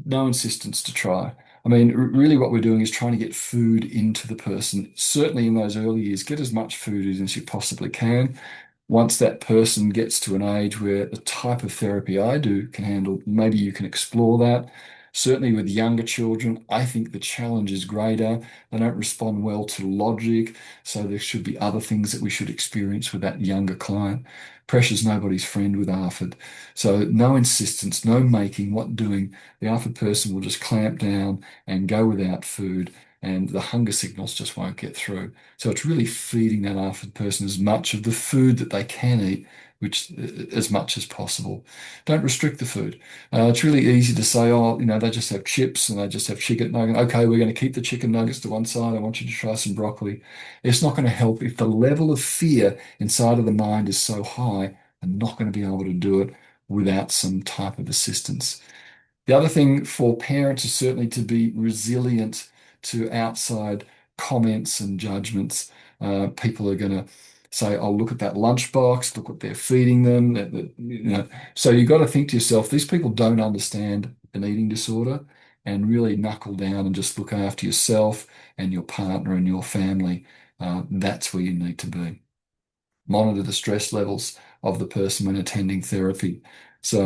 [SPEAKER 1] no insistence to try. I mean, really what we're doing is trying to get food into the person. Certainly in those early years, get as much food in as you possibly can. Once that person gets to an age where the type of therapy I do can handle, maybe you can explore that. Certainly with younger children, I think the challenge is greater. They don't respond well to logic, so there should be other things that we should experience with that younger client. Pressure's nobody's friend with ARFID. So no insistence, no making, what doing. The ARFID person will just clamp down and go without food, and the hunger signals just won't get through. So it's really feeding that ARFID person as much of the food that they can eat, which as much as possible. Don't restrict the food. It's really easy to say, oh, they just have chips and they just have chicken nuggets. Okay, we're going to keep the chicken nuggets to one side. I want you to try some broccoli. It's not going to help if the level of fear inside of the mind is so high. They're not going to be able to do it without some type of assistance. The other thing for parents is certainly to be resilient to outside comments and judgments. People are going to say, "Oh, look at that lunchbox. Look what they're feeding them." So you've got to think to yourself, these people don't understand an eating disorder, and really knuckle down and just look after yourself and your partner and your family. That's where you need to be. Monitor the stress levels of the person when attending therapy. So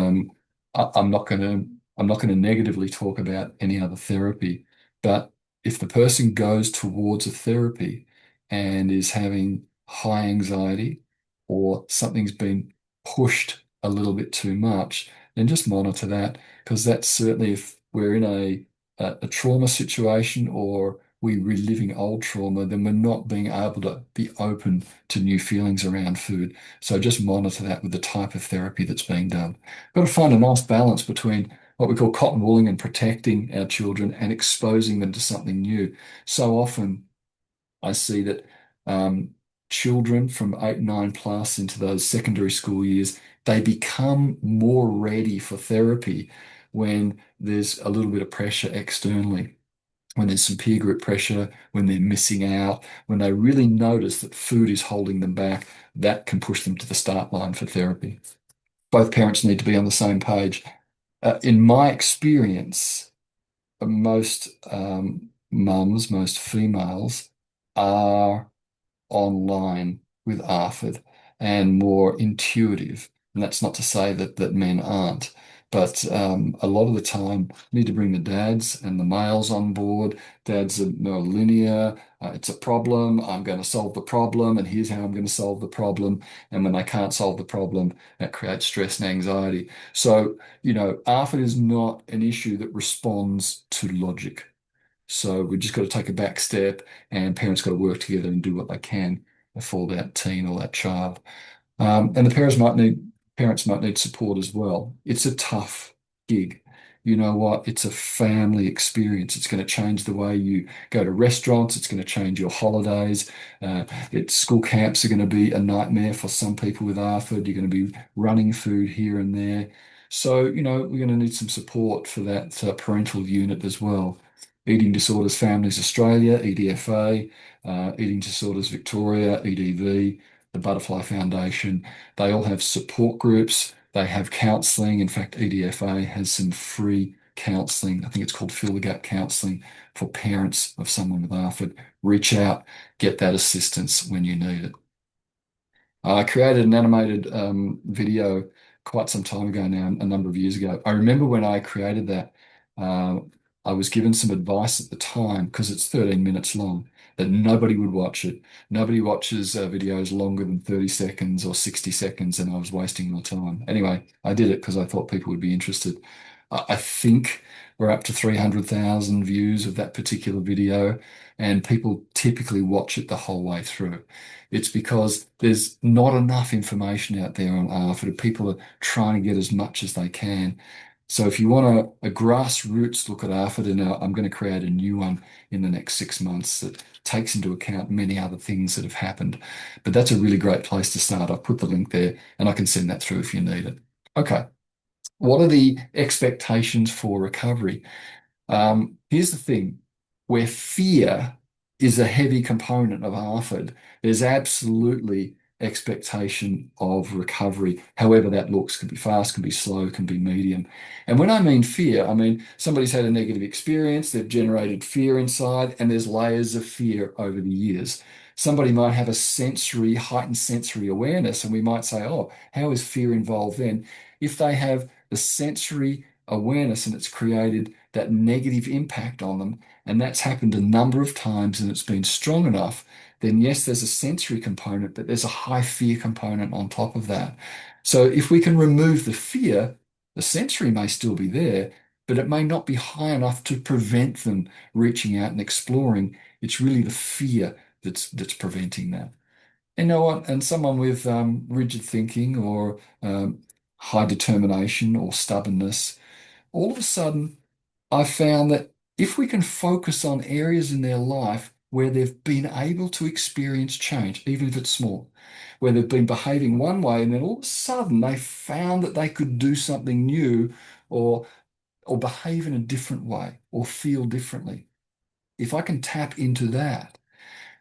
[SPEAKER 1] I'm not going to negatively talk about any other therapy, but if the person goes towards a therapy and is having high anxiety or something's been pushed a little bit too much, then just monitor that, because that's certainly, if we're in a trauma situation or we reliving old trauma, then we're not being able to be open to new feelings around food. So just monitor that with the type of therapy that's being done. Got to find a nice balance between what we call cotton wooling and protecting our children and exposing them to something new. So often I see that children from 8, 9 plus into those secondary school years, they become more ready for therapy when there's a little bit of pressure externally, when there's some peer group pressure, when they're missing out, when they really notice that food is holding them back. That can push them to the start line for therapy. Both parents need to be on the same page. In my experience, most mums, most females are online with ARFID and more intuitive. And that's not to say that men aren't, but a lot of the time you need to bring the dads and the males on board. Dads are more linear. It's a problem. I'm going to solve the problem, and here's how I'm going to solve the problem. And when they can't solve the problem, that creates stress and anxiety. So, ARFID is not an issue that responds to logic. So we just got to take a back step, and parents got to work together and do what they can for that teen or that child. And the parents might need support as well. It's a tough gig. You know what? It's a family experience. It's going to change the way you go to restaurants. It's going to change your holidays. School camps are going to be a nightmare for some people with ARFID. You're going to be running food here and there. So, we're going to need some support for that parental unit as well. Eating Disorders Families Australia, EDFA, Eating Disorders Victoria, EDV, the Butterfly Foundation. They all have support groups. They have counselling. In fact, EDFA has some free counselling. I think it's called Fill the Gap counselling for parents of someone with ARFID. Reach out, get that assistance when you need it. I created an animated video quite some time ago now, a number of years ago. I remember when I created that, uh, I was given some advice at the time, because it's 13 minutes long, that nobody would watch it. Nobody watches videos longer than 30 seconds or 60 seconds, and I was wasting my time. Anyway, I did it because I thought people would be interested. I think we're up to 300,000 views of that particular video, and people typically watch it the whole way through. It's because there's not enough information out there on ARFID. People are trying to get as much as they can. So if you want a grassroots look at ARFID, and I'm going to create a new one in the next 6 months that takes into account many other things that have happened. But that's a really great place to start. I've put the link there, and I can send that through if you need it. Okay. What are the expectations for recovery? Here's the thing, where fear is a heavy component of ARFID, there's absolutely expectation of recovery. However that looks, can be fast, can be slow, can be medium. And when I mean fear, I mean somebody's had a negative experience, they've generated fear inside, and there's layers of fear over the years. Somebody might have a heightened sensory awareness, and we might say, oh, how is fear involved then? If they have the sensory awareness and it's created that negative impact on them, and that's happened a number of times and it's been strong enough, then yes, there's a sensory component, but there's a high fear component on top of that. So if we can remove the fear, the sensory may still be there, but it may not be high enough to prevent them reaching out and exploring. It's really the fear that's preventing that. You know what? And someone with rigid thinking or high determination or stubbornness, all of a sudden, I found that if we can focus on areas in their life where they've been able to experience change, even if it's small, where they've been behaving one way, and then all of a sudden they found that they could do something new or or behave in a different way or feel differently. If I can tap into that,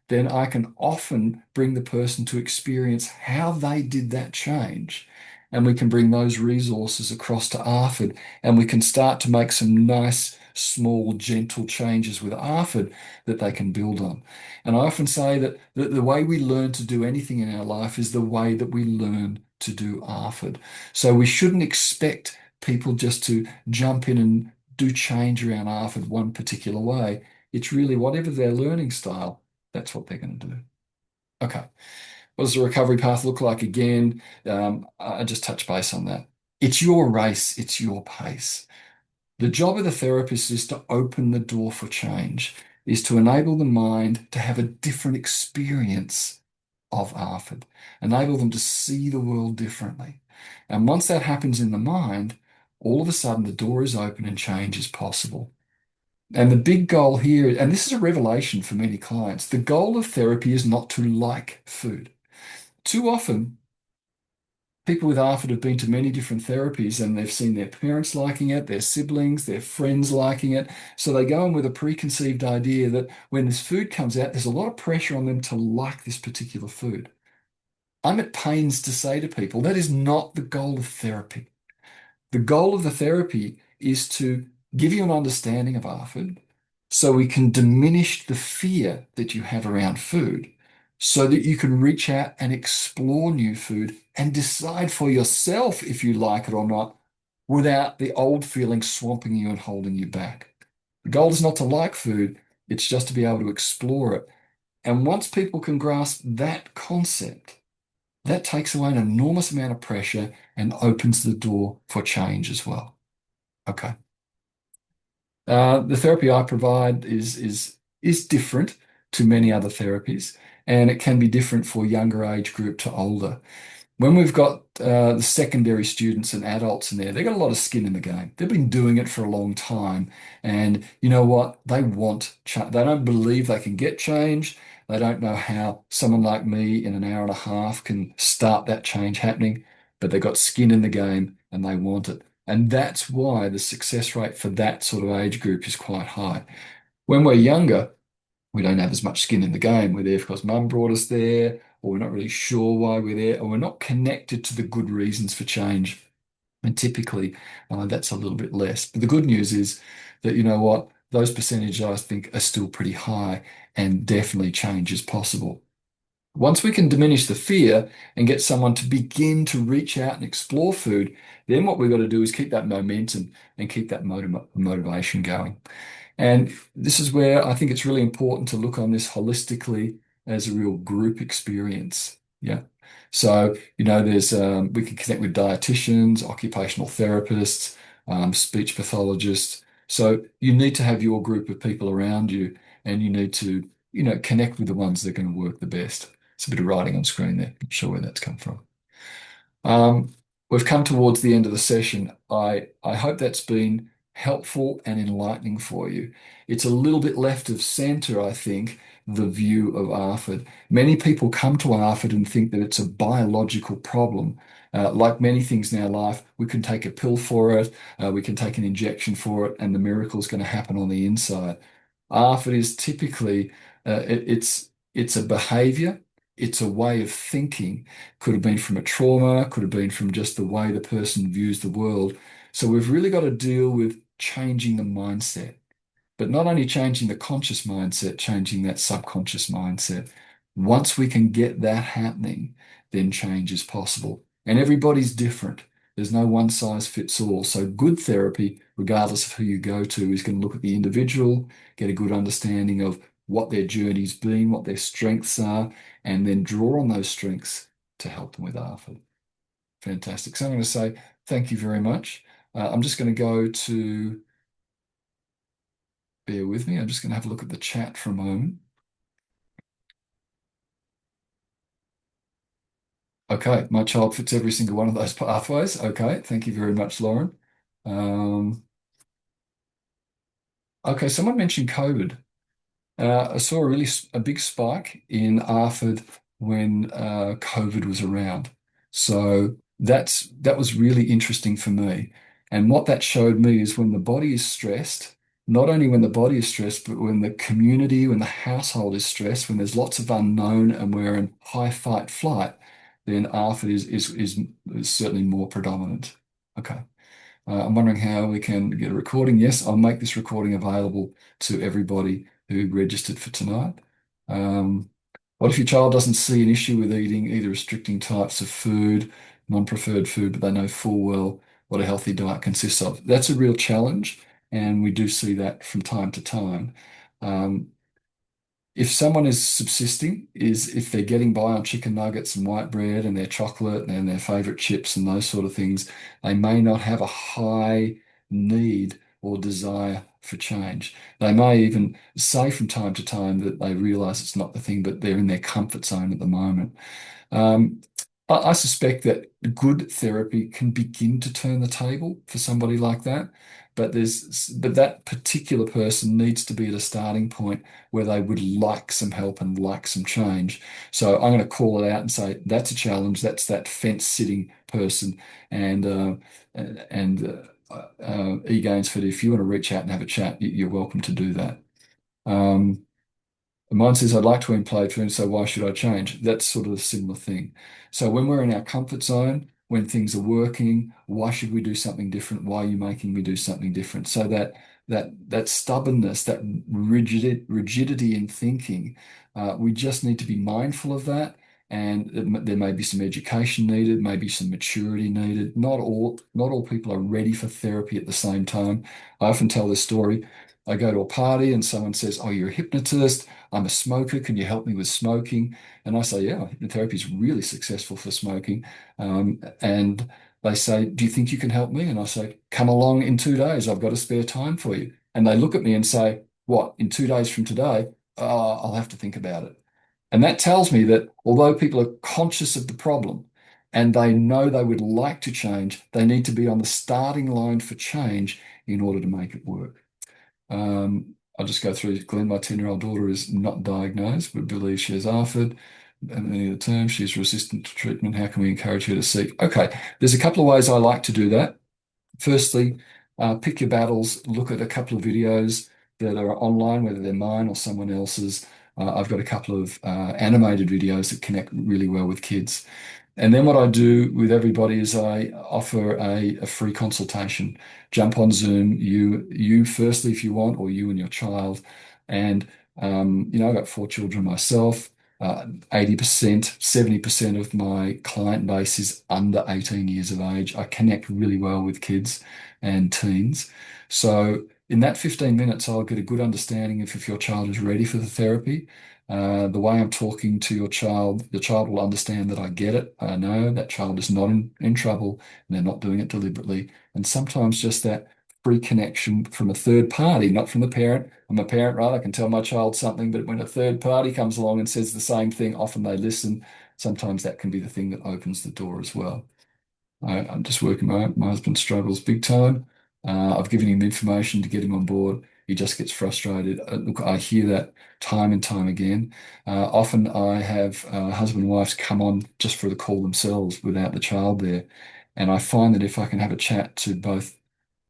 [SPEAKER 1] then I can often bring the person to experience how they did that change. And we can bring those resources across to ARFID and we can start to make some nice, small, gentle changes with ARFID that they can build on. And I often say that the way we learn to do anything in our life is the way that we learn to do ARFID. So we shouldn't expect people just to jump in and do change around ARFID one particular way. It's really whatever their learning style, that's what they're going to do. Okay. What does the recovery path look like again? I just touched base on that. It's your race, it's your pace. The job of the therapist is to open the door for change, is to enable the mind to have a different experience of ARFID, enable them to see the world differently. And once that happens in the mind, all of a sudden the door is open and change is possible. And the big goal here, and this is a revelation for many clients, the goal of therapy is not to like food. Too often, people with ARFID have been to many different therapies and they've seen their parents liking it, their siblings, their friends liking it. So they go in with a preconceived idea that when this food comes out, there's a lot of pressure on them to like this particular food. I'm at pains to say to people that is not the goal of therapy. The goal of the therapy is to give you an understanding of ARFID so we can diminish the fear that you have around food so that you can reach out and explore new food and decide for yourself if you like it or not without the old feelings swamping you and holding you back. The goal is not to like food, it's just to be able to explore it. And once people can grasp that concept, that takes away an enormous amount of pressure and opens the door for change as well. Okay. The therapy I provide is different to many other therapies, and it can be different for younger age group to older. When we've got the secondary students and adults in there, they've got a lot of skin in the game. They've been doing it for a long time, and you know what? They want change. They don't believe they can get change. They don't know how someone like me in an hour and a half can start that change happening, but they've got skin in the game and they want it. And that's why the success rate for that sort of age group is quite high. When we're younger, we don't have as much skin in the game. We're there because mum brought us there, or we're not really sure why we're there, or we're not connected to the good reasons for change. And typically, that's a little bit less. But the good news is that, you know what, those percentages I think are still pretty high, and definitely change is possible. Once we can diminish the fear and get someone to begin to reach out and explore food, then what we've got to do is keep that momentum and keep that motivation going. And this is where I think it's really important to look on this holistically as a real group experience. Yeah. So, there's we can connect with dietitians, occupational therapists, speech pathologists. So you need to have your group of people around you, and you need to, connect with the ones that are going to work the best. It's a bit of writing on screen there. Not sure where that's come from. We've come towards the end of the session. I hope that's been helpful and enlightening for you. It's a little bit left of center, I think, the view of ARFID. Many people come to ARFID and think that it's a biological problem. Like many things in our life, we can take a pill for it, we can take an injection for it, and the miracle is going to happen on the inside. ARFID is typically, it's a behavior, it's a way of thinking. Could have been from a trauma, could have been from just the way the person views the world. So we've really got to deal with changing the mindset, but not only changing the conscious mindset, changing that subconscious mindset. Once we can get that happening, then change is possible. And everybody's different. There's no one size fits all. So good therapy, regardless of who you go to, is going to look at the individual, get a good understanding of what their journey's been, what their strengths are, and then draw on those strengths to help them with ARFID. Fantastic. So I'm going to say thank you very much. I'm just going to go to, bear with me, I'm just going to have a look at the chat for a moment. Okay, my child fits every single one of those pathways. Okay, thank you very much, Lauren. Um, okay, someone mentioned COVID. I saw a a big spike in ARFID when COVID was around. So that was really interesting for me. And what that showed me is when the body is stressed, not only when the body is stressed, but when the community, when the household is stressed, when there's lots of unknown and we're in high fight flight, then ARFID is certainly more predominant. Okay. I'm wondering how we can get a recording. Yes, I'll make this recording available to everybody who registered for tonight. Um, what if your child doesn't see an issue with eating either restricting types of food, non-preferred food, but they know full well what a healthy diet consists of? That's a real challenge, and we do see that from time to time. Um, if someone is subsisting, is if they're getting by on chicken nuggets and white bread and their chocolate and their favorite chips and those sort of things, they may not have a high need or desire for change. They may even say from time to time that they realize it's not the thing, but they're in their comfort zone at the moment. Um, I suspect that good therapy can begin to turn the table for somebody like that, but that particular person needs to be at a starting point where they would like some help and like some change. So I'm going to call it out and say that's a challenge. That's that fence sitting person, and e-Gainsford, if you want to reach out and have a chat, you're welcome to do that. Um, Mine says, I'd like to employ food, so why should I change? That's sort of a similar thing. So when we're in our comfort zone, when things are working, why should we do something different? Why are you making me do something different? So that stubbornness, that rigidity in thinking, we just need to be mindful of that. And there may be some education needed, maybe some maturity needed. Not all people are ready for therapy at the same time. I often tell this story. I go to a party and someone says, "Oh, you're a hypnotist. I'm a smoker. Can you help me with smoking?" And I say, "Yeah, hypnotherapy is really successful for smoking." And they say, "Do you think you can help me?" And I say, "Come along in 2 days. I've got a spare time for you." And they look at me and say, "What, in 2 days from today?" "Oh, I'll have to think about it." And that tells me that although people are conscious of the problem and they know they would like to change, they need to be on the starting line for change in order to make it work. I'll just go through Glenn. My 10-year-old daughter is not diagnosed, but believes she has ARFID. And many of the terms, she's resistant to treatment. How can we encourage her to seek? Okay, there's a couple of ways I like to do that. Firstly, pick your battles, look at a couple of videos that are online, whether they're mine or someone else's. I've got a couple of animated videos that connect really well with kids. And then what I do with everybody is I offer a free consultation. Jump on Zoom, you firstly if you want, or you and your child. And I've got 4 children myself. 80%, 70% of my client base is under 18 years of age. I connect really well with kids and teens. So in that 15 minutes, I'll get a good understanding of if your child is ready for the therapy. The way I'm talking to your child, the child will understand that I get it. I know that child is not in trouble and they're not doing it deliberately. And sometimes just that free connection from a third party, not from the parent. I'm a parent, right? I can tell my child something, but when a third party comes along and says the same thing, often they listen. Sometimes that can be the thing that opens the door as well. I'm just working. My husband struggles big time. I've given him information to get him on board. He just gets frustrated. Look, I hear that time and time again. Often I have husband and wives come on just for the call themselves without the child there. And I find that if I can have a chat to both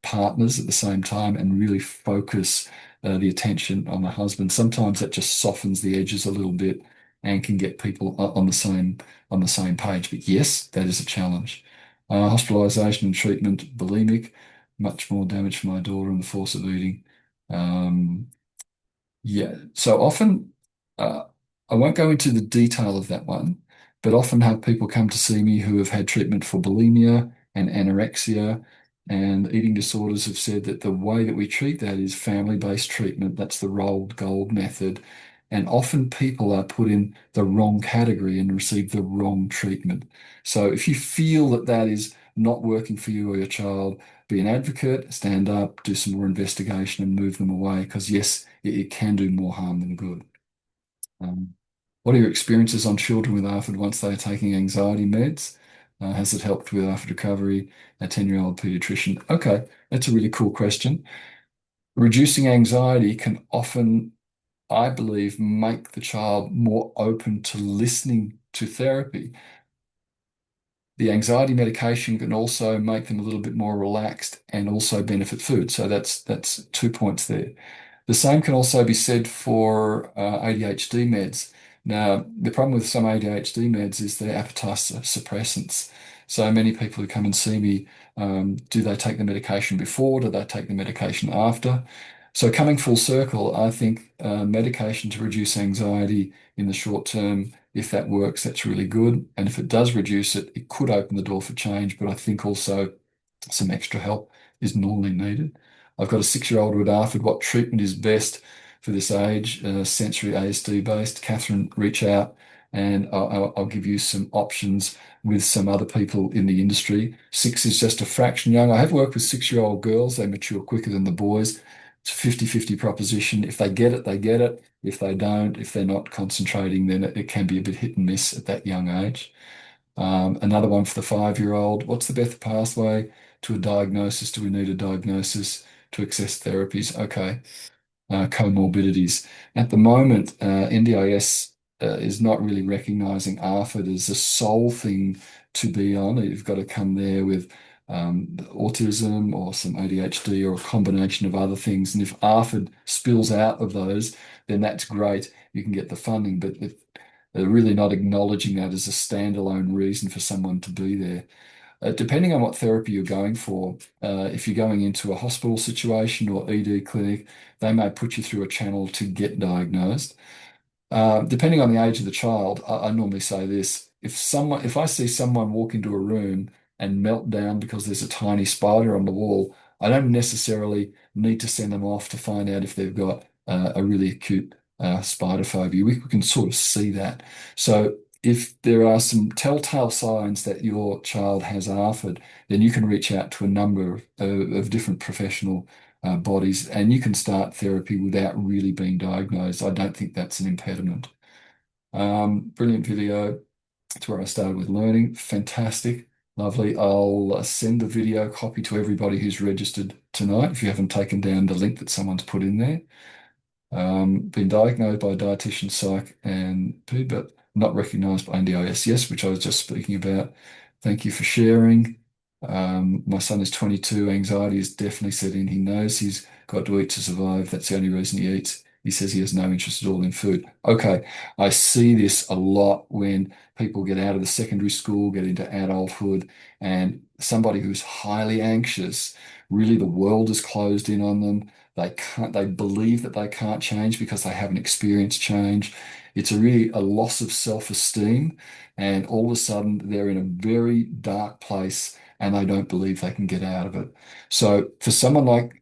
[SPEAKER 1] partners at the same time and really focus the attention on the husband, sometimes that just softens the edges a little bit and can get people on the same page. But yes, that is a challenge. Hospitalization and treatment, bulimic, much more damage for my daughter and the force of eating. Um, yeah, so often uh, I won't go into the detail of that one, but often have people come to see me who have had treatment for bulimia and anorexia. And eating disorders have said that the way that we treat that is family-based treatment. That's the rolled gold method. And often people are put in the wrong category and receive the wrong treatment. So if you feel that that is not working for you or your child, be an advocate, stand up, do some more investigation and move them away because yes, it can do more harm than good. Um, what are your experiences on children with ARFID once they are taking anxiety meds? Has it helped with ARFID recovery? A 10-year-old pediatrician. Okay, that's a really cool question. Reducing anxiety can often, I believe, make the child more open to listening to therapy. The anxiety medication can also make them a little bit more relaxed and also benefit food. So that's 2 points there. The same can also be said for ADHD meds. Now, the problem with some ADHD meds is they're appetite suppressants. So many people who come and see me, do they take the medication before? Do they take the medication after? So coming full circle, I think medication to reduce anxiety in the short term, if that works, that's really good. And if it does reduce it, it could open the door for change. But I think also some extra help is normally needed. I've got a 6-year-old with ARFID. What treatment is best for this age? Sensory ASD based. Catherine, reach out and I'll give you some options with some other people in the industry. 6 is just a fraction young. I have worked with 6-year-old girls. They mature quicker than the boys. It's a 50-50 proposition. If they get it, they get it. If they don't, if they're not concentrating, then it can be a bit hit and miss at that young age. Another one for the 5-year-old. What's the best pathway to a diagnosis? Do we need a diagnosis to access therapies? Okay. Comorbidities. At the moment, NDIS is not really recognizing ARFID as the sole thing to be on. You've got to come there with autism or some ADHD or a combination of other things. And if ARFID spills out of those, then that's great. You can get the funding, but if they're really not acknowledging that as a standalone reason for someone to be there. Depending on what therapy you're going for, if you're going into a hospital situation or ED clinic, they may put you through a channel to get diagnosed. Depending on the age of the child, I normally say this: if I see someone walk into a room and melt down because there's a tiny spider on the wall, I don't necessarily need to send them off to find out if they've got a really acute spider phobia. We can sort of see that. So if there are some telltale signs that your child has ARFID, then you can reach out to a number of different professional bodies, and you can start therapy without really being diagnosed. I don't think that's an impediment. Brilliant video. It's where I started with learning. Fantastic. Lovely. I'll send the video copy to everybody who's registered tonight if you haven't taken down the link that someone's put in there. Been diagnosed by a dietitian, psych, and P, but not recognised by NDIS, yes, which I was just speaking about. Thank you for sharing. My son is 22. Anxiety is definitely set in. He knows he's got to eat to survive. That's the only reason he eats. He says he has no interest at all in food. Okay, I see this a lot when people get out of the secondary school, get into adulthood, and somebody who's highly anxious, really the world is closed in on them. They believe that they can't change because they haven't experienced change. It's a loss of self-esteem, and all of a sudden they're in a very dark place and they don't believe they can get out of it. So for someone like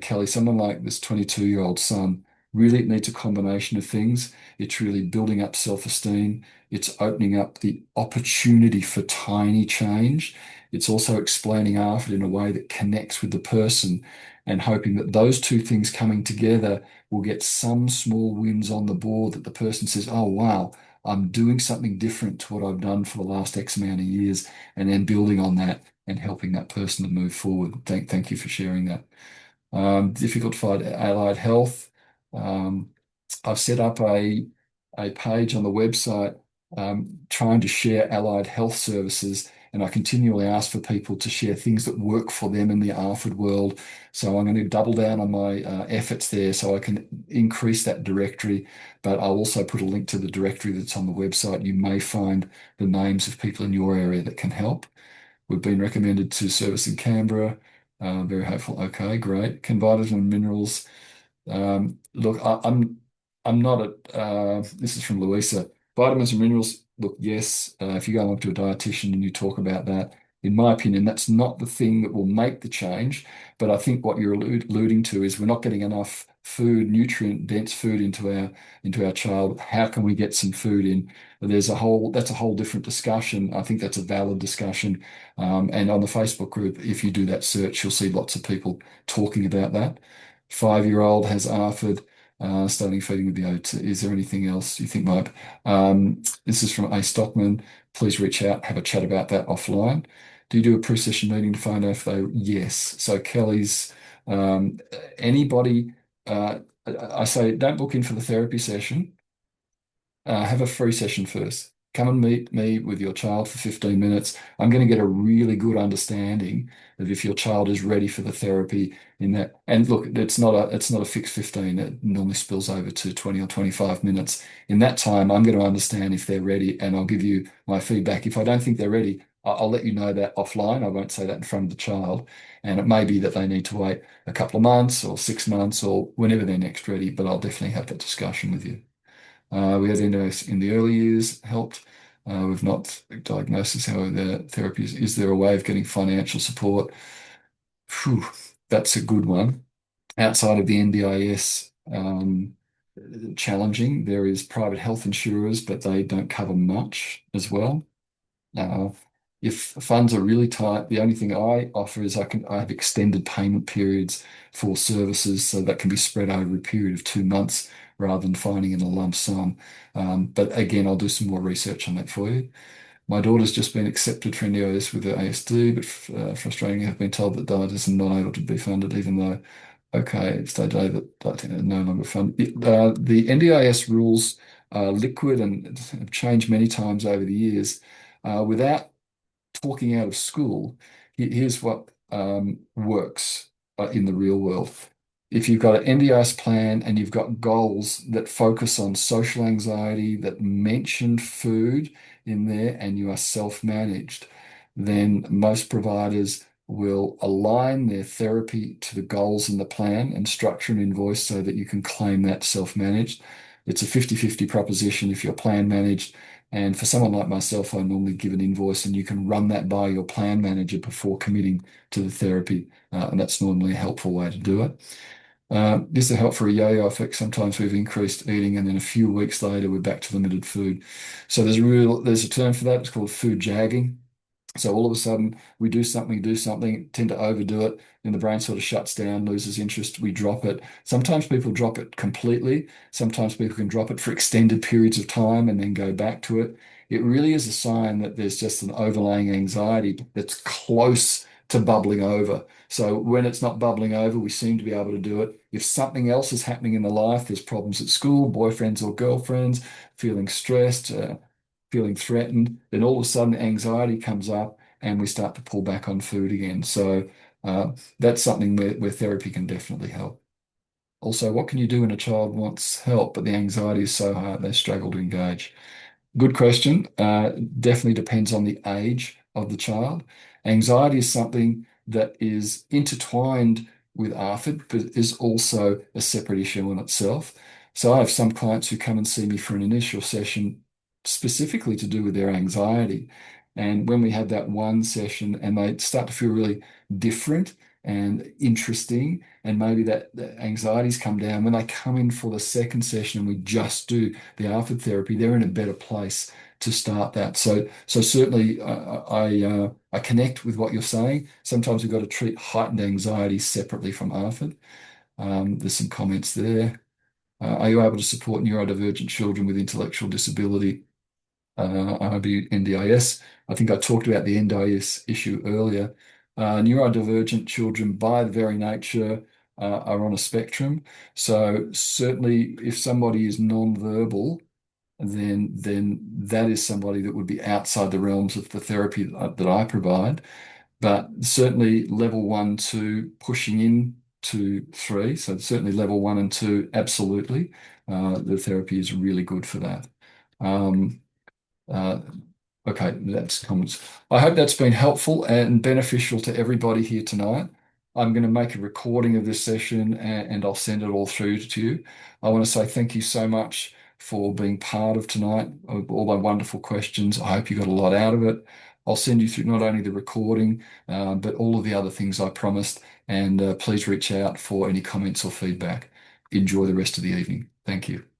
[SPEAKER 1] Kelly, someone like this 22-year-old son, really it needs a combination of things. It's really building up self-esteem. It's opening up the opportunity for tiny change. It's also explaining ARFID in a way that connects with the person and hoping that those two things coming together will get some small wins on the board that the person says, oh, wow, I'm doing something different to what I've done for the last X amount of years, and then building on that and helping that person to move forward. Thank you for sharing that. Difficult to find allied health. Um, I've set up a page on the website trying to share allied health services, and I continually ask for people to share things that work for them in the ARFID world. So I'm going to double down on my efforts there so I can increase that directory, but I'll also put a link to the directory that's on the website. You may find the names of people in your area that can help. We've been recommended to service in Canberra. Very hopeful. Okay, great. Can vitamins and minerals. Look, I'm not at. This is from Louisa. Vitamins and minerals. Look, yes. If you go along to a dietitian and you talk about that, in my opinion, that's not the thing that will make the change. But I think what you're alluding to is we're not getting enough food, nutrient dense food into our child. How can we get some food in? That's a whole different discussion. I think that's a valid discussion. And on the Facebook group, if you do that search, you'll see lots of people talking about that. 5-year-old has ARFID, starting feeding with the OT. Is there anything else you think might? This is from A. Stockman. Please reach out, have a chat about that offline. Do you do a pre-session meeting to find out if they? Yes. So Kelly's, um, anybody, I say don't book in for the therapy session. Have a free session first. Come and meet me with your child for 15 minutes. I'm going to get a really good understanding of if your child is ready for the therapy in that. And look, it's not a fixed 15. It normally spills over to 20 or 25 minutes. In that time, I'm going to understand if they're ready and I'll give you my feedback. If I don't think they're ready, I'll let you know that offline. I won't say that in front of the child. And it may be that they need to wait a couple of months or 6 months or whenever they're next ready, but I'll definitely have that discussion with you. We had endos in the early years helped. We've not diagnosis, however, the therapy is there a way of getting financial support? Phew, that's a good one. Outside of the NDIS, challenging. There is private health insurers, but they don't cover much as well. Uh, if funds are really tight, the only thing I offer is I have extended payment periods for services so that can be spread over a period of 2 months rather than finding in a lump sum. But again, I'll do some more research on that for you. My daughter's just been accepted for NDIS with her ASD, but frustratingly, have been told that diet not able to be funded, even though, okay, it's today that diet is no longer funded. The NDIS rules are liquid and have changed many times over the years. Without talking out of school, here's what works in the real world. If you've got an NDIS plan and you've got goals that focus on social anxiety, that mention food in there, and you are self-managed, then most providers will align their therapy to the goals in the plan and structure an invoice so that you can claim that self-managed. It's a 50-50 proposition if you're plan managed. And for someone like myself, I normally give an invoice and you can run that by your plan manager before committing to the therapy. And that's normally a helpful way to do it. This will help for a yo-yo effect. Sometimes we've increased eating and then a few weeks later we're back to limited food. So there's a term for that. It's called food jagging. So all of a sudden we do something, tend to overdo it, and the brain sort of shuts down, loses interest, we drop it. Sometimes people drop it completely. Sometimes people can drop it for extended periods of time and then go back to it. It really is a sign that there's just an overlaying anxiety that's close to bubbling over. So when it's not bubbling over, we seem to be able to do it. If something else is happening in the life, there's problems at school, boyfriends or girlfriends, feeling stressed, feeling threatened, then all of a sudden anxiety comes up and we start to pull back on food again. So that's something where therapy can definitely help. Also, what can you do when a child wants help, but the anxiety is so hard they struggle to engage? Good question. Definitely depends on the age of the child. Anxiety is something that is intertwined with ARFID, but is also a separate issue in itself. So I have some clients who come and see me for an initial session specifically to do with their anxiety. And when we have that one session and they start to feel really different and interesting, and maybe that anxieties come down, when they come in for the second session and we just do the ARFID therapy, they're in a better place to start that. So certainly I connect with what you're saying. Sometimes we've got to treat heightened anxiety separately from ARFID. There's some comments there. Are you able to support neurodivergent children with intellectual disability? NDIS. I think I talked about the NDIS issue earlier. Neurodivergent children, by the very nature, are on a spectrum. So certainly, if somebody is non-verbal, then that is somebody that would be outside the realms of the therapy that I provide. But certainly, level 1, 2, pushing in to 3. So certainly, level 1 and 2, absolutely. The therapy is really good for that. Um, uh, okay, that's comments. I hope that's been helpful and beneficial to everybody here tonight. I'm going to make a recording of this session and I'll send it all through to you. I want to say thank you so much for being part of tonight, all my wonderful questions. I hope you got a lot out of it. I'll send you through not only the recording, but all of the other things I promised. And please reach out for any comments or feedback. Enjoy the rest of the evening. Thank you.